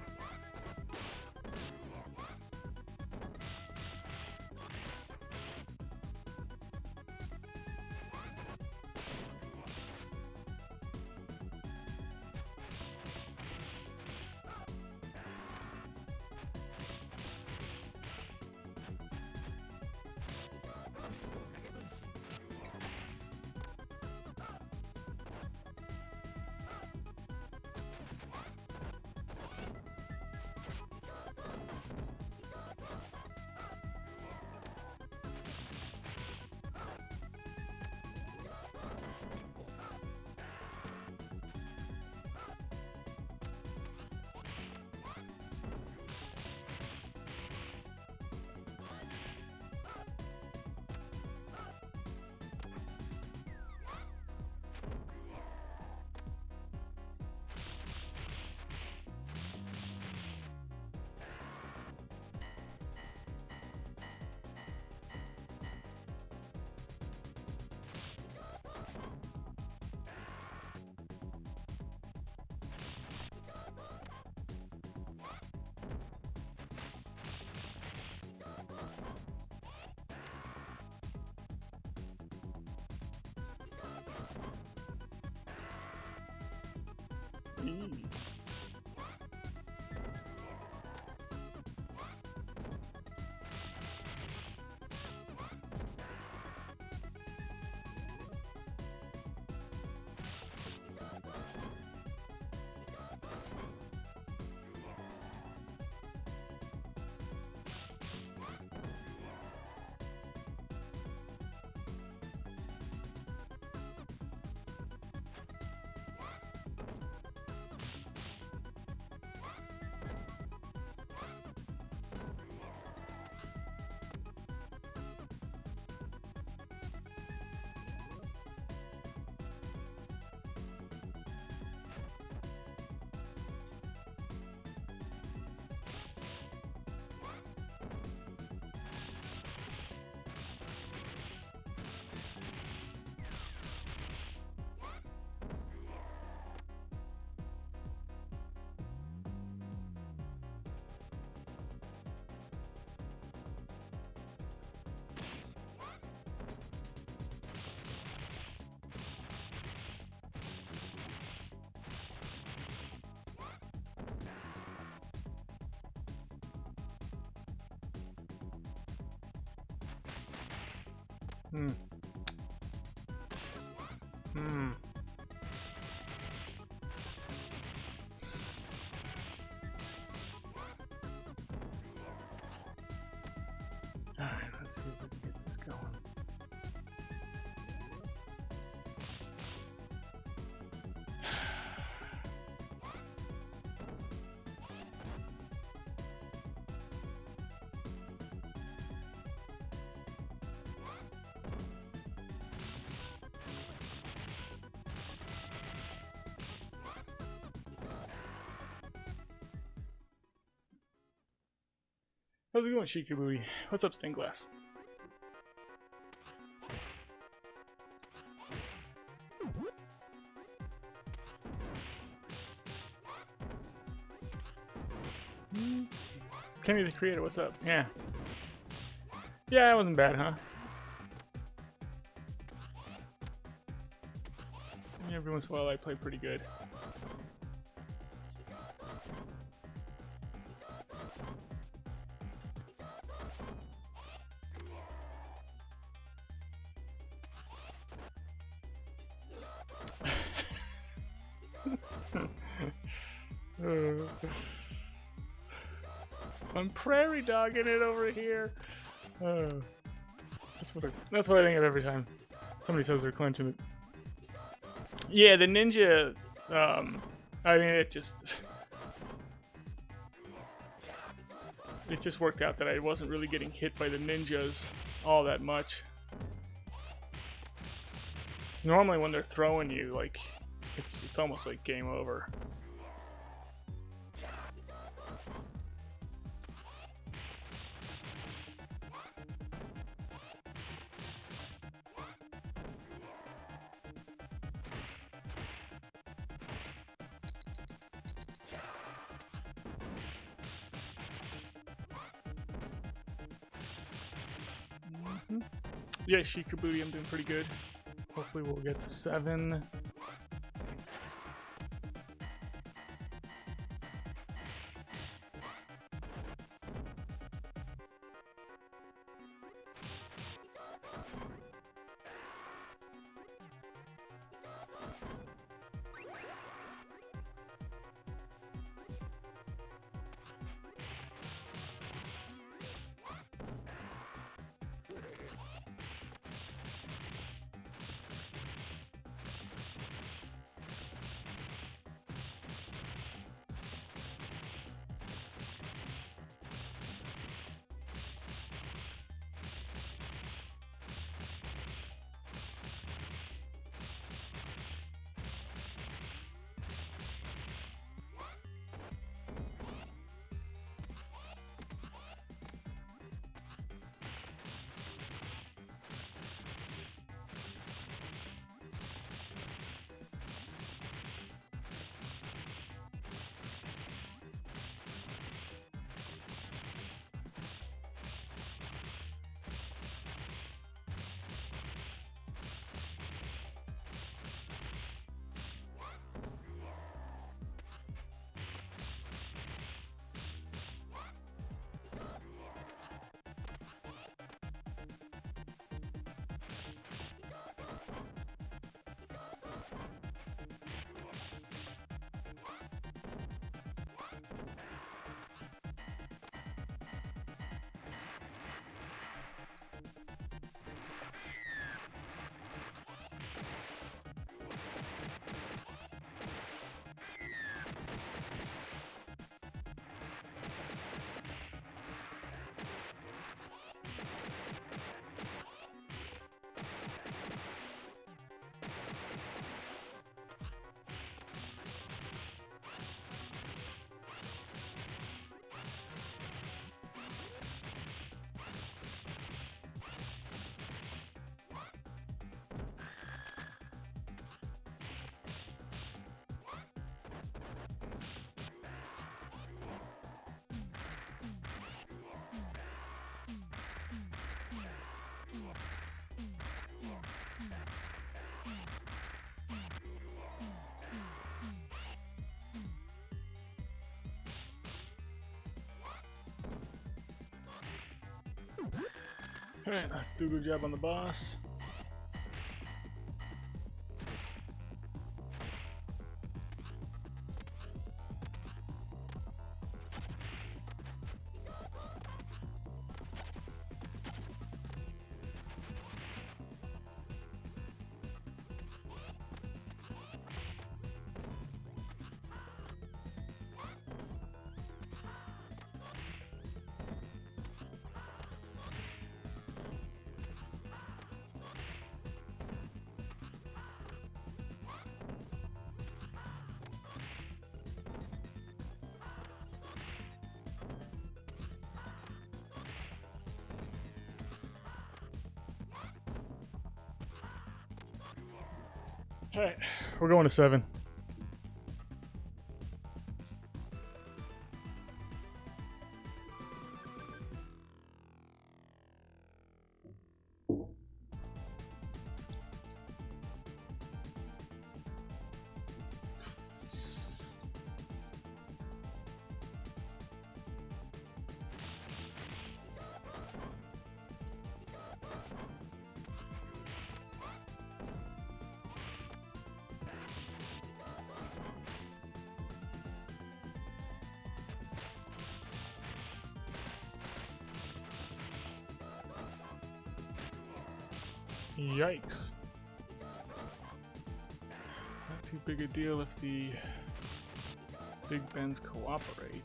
S1: Hmm. Alright, let's see if we can get this going. How's it going, Shikabui? What's up, Stained Glass? Kenny the Creator, what's up? Yeah. Yeah, it wasn't bad, huh? once in a while I play pretty good. I'm prairie dogging it over here. That's what I think of every time somebody says they're clenching it. Yeah, the ninja. I mean, it just worked out that I wasn't really getting hit by the ninjas all that much. Normally, when they're throwing you, like it's almost like game over. Yeah, Shikabuti, I'm doing pretty good. Hopefully we'll get to 7. Alright, let's do a good job on the boss. Alright, we're going to 7. Yikes. Not too big a deal if the Big Bens cooperate.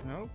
S1: Nope.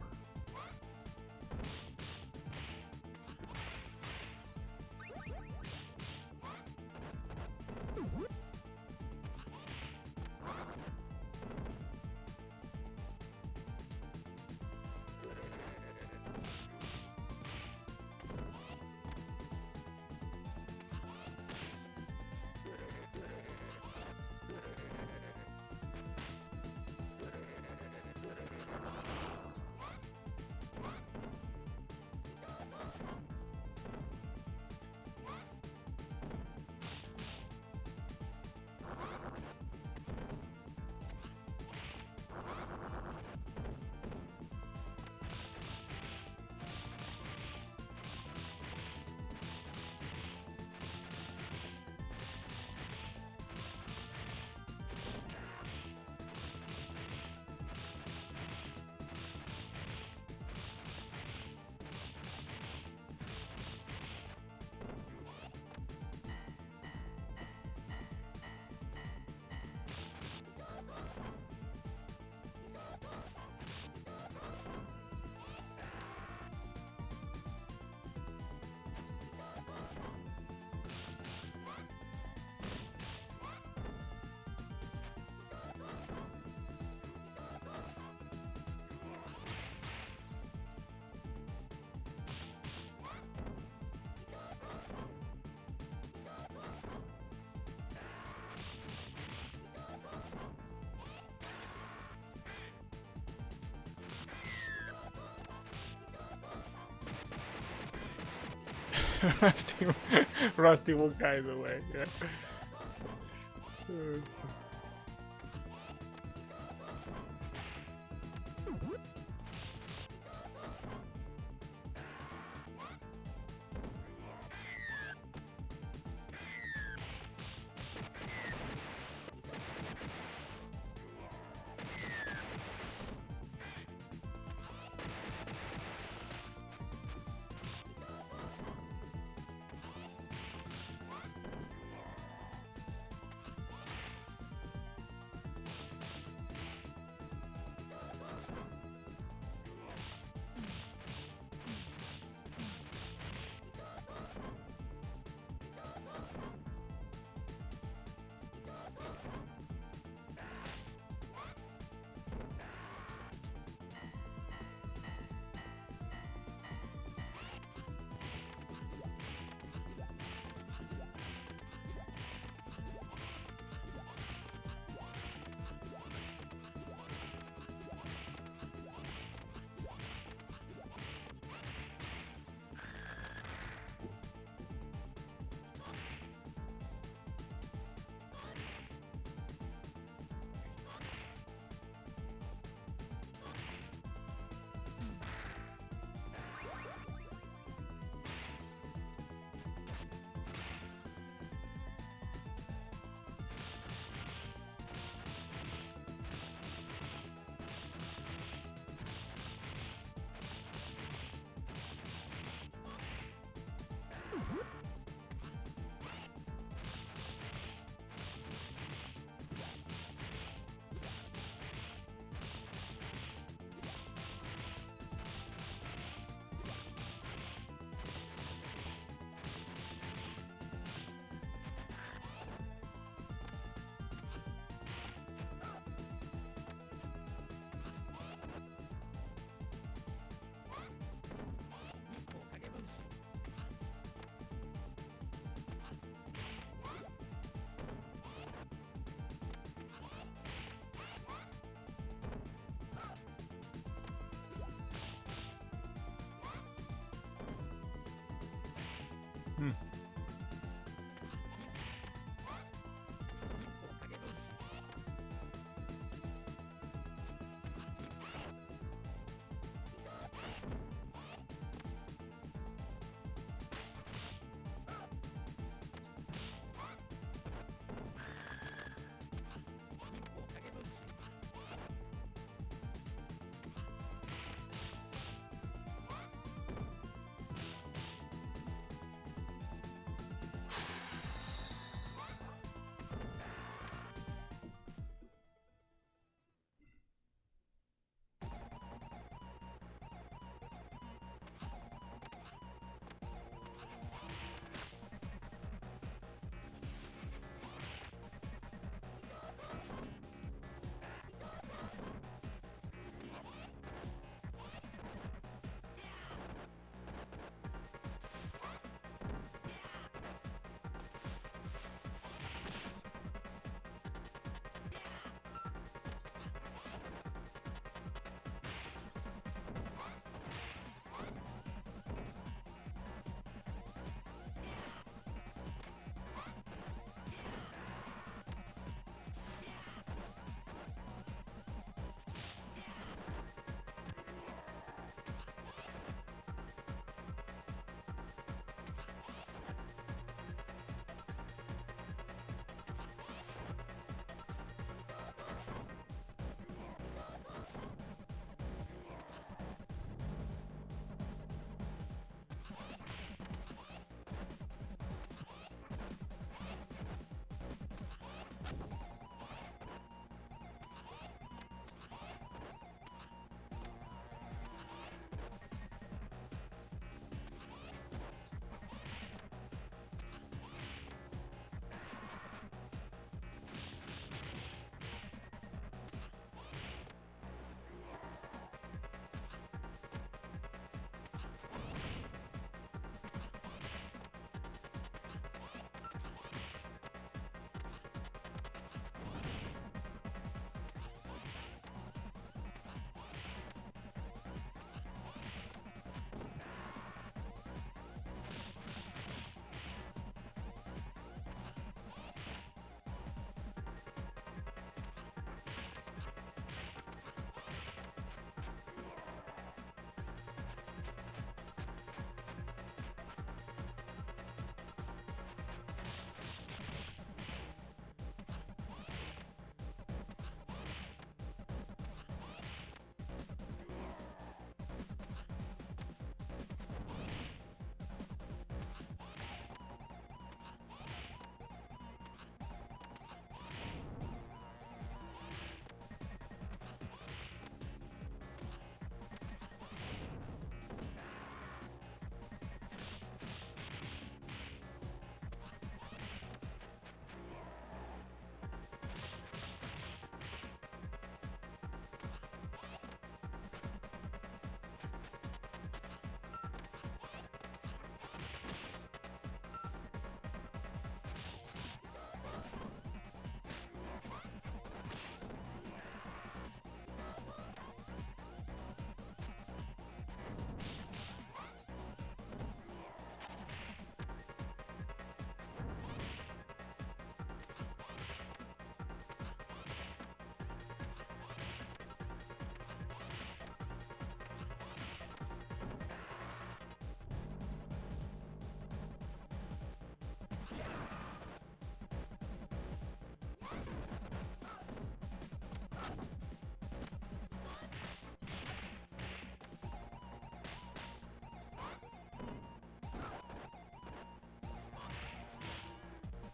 S1: Rusty, Rusty will guide the way. Yeah.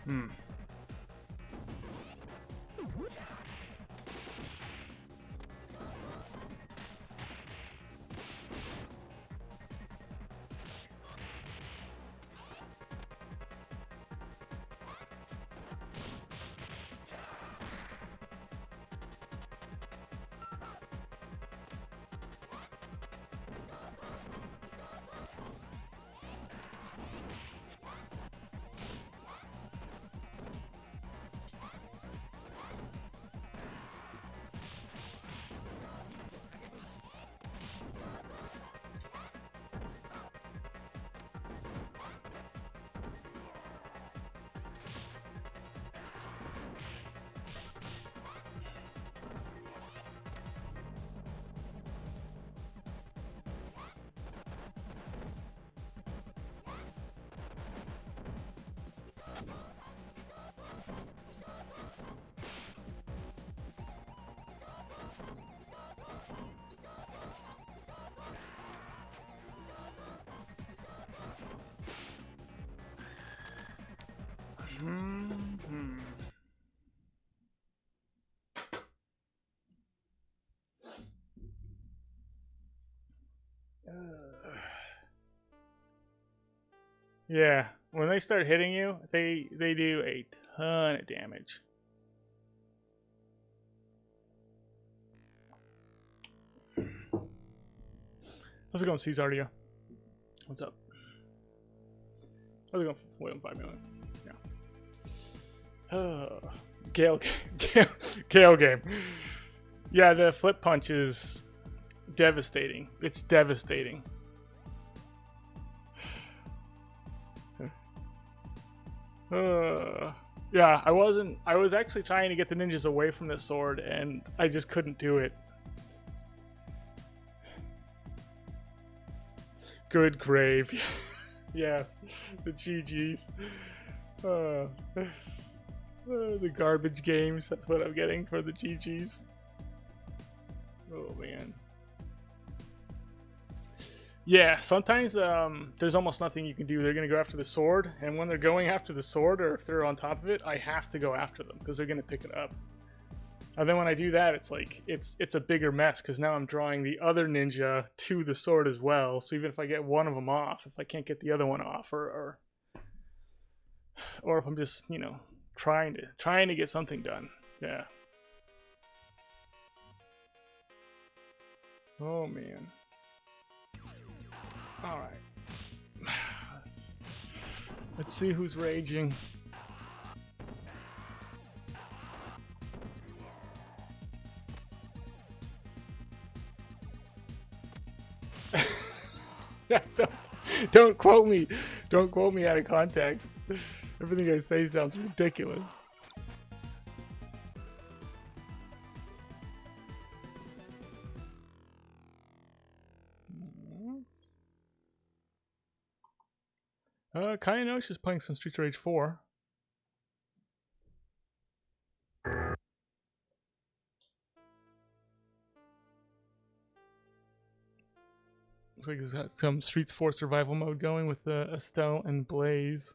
S1: Hmm. Hmm. Yeah, when they start hitting you, they do a ton of damage. How's it going, Cesardia? What's up? How's it going? Wait, 5 million. Yeah. Gale game. Yeah, the flip punch is devastating. It's devastating. Yeah, I was actually trying to get the ninjas away from the sword, and I just couldn't do it. Good grave. Yes, the GGs. The garbage games, that's what I'm getting for the GGs. Oh, man. Yeah, sometimes there's almost nothing you can do. They're going to go after the sword, and when they're going after the sword, or if they're on top of it, I have to go after them, because they're going to pick it up. And then when I do that, it's like, it's a bigger mess, because now I'm drawing the other ninja to the sword as well, so even if I get one of them off, if I can't get the other one off, or if I'm just, you know, trying to get something done. Yeah. Oh, man. Alright. Let's see who's raging. Don't quote me. Don't quote me out of context. Everything I say sounds ridiculous. Kayanoshi's playing some Streets of Rage 4. Looks like he's got some Streets 4 survival mode going with Estelle and Blaze.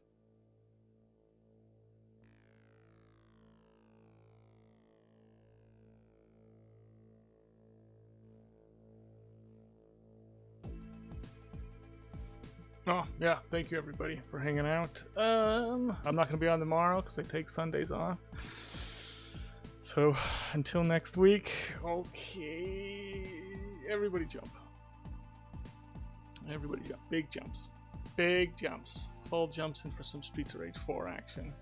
S1: Oh, yeah, thank you everybody for hanging out. I'm not going to be on tomorrow because I take Sundays off. So, until next week, okay, everybody jump. Everybody jump. Big jumps. Big jumps. Full jumps in for some Streets of Rage 4 action.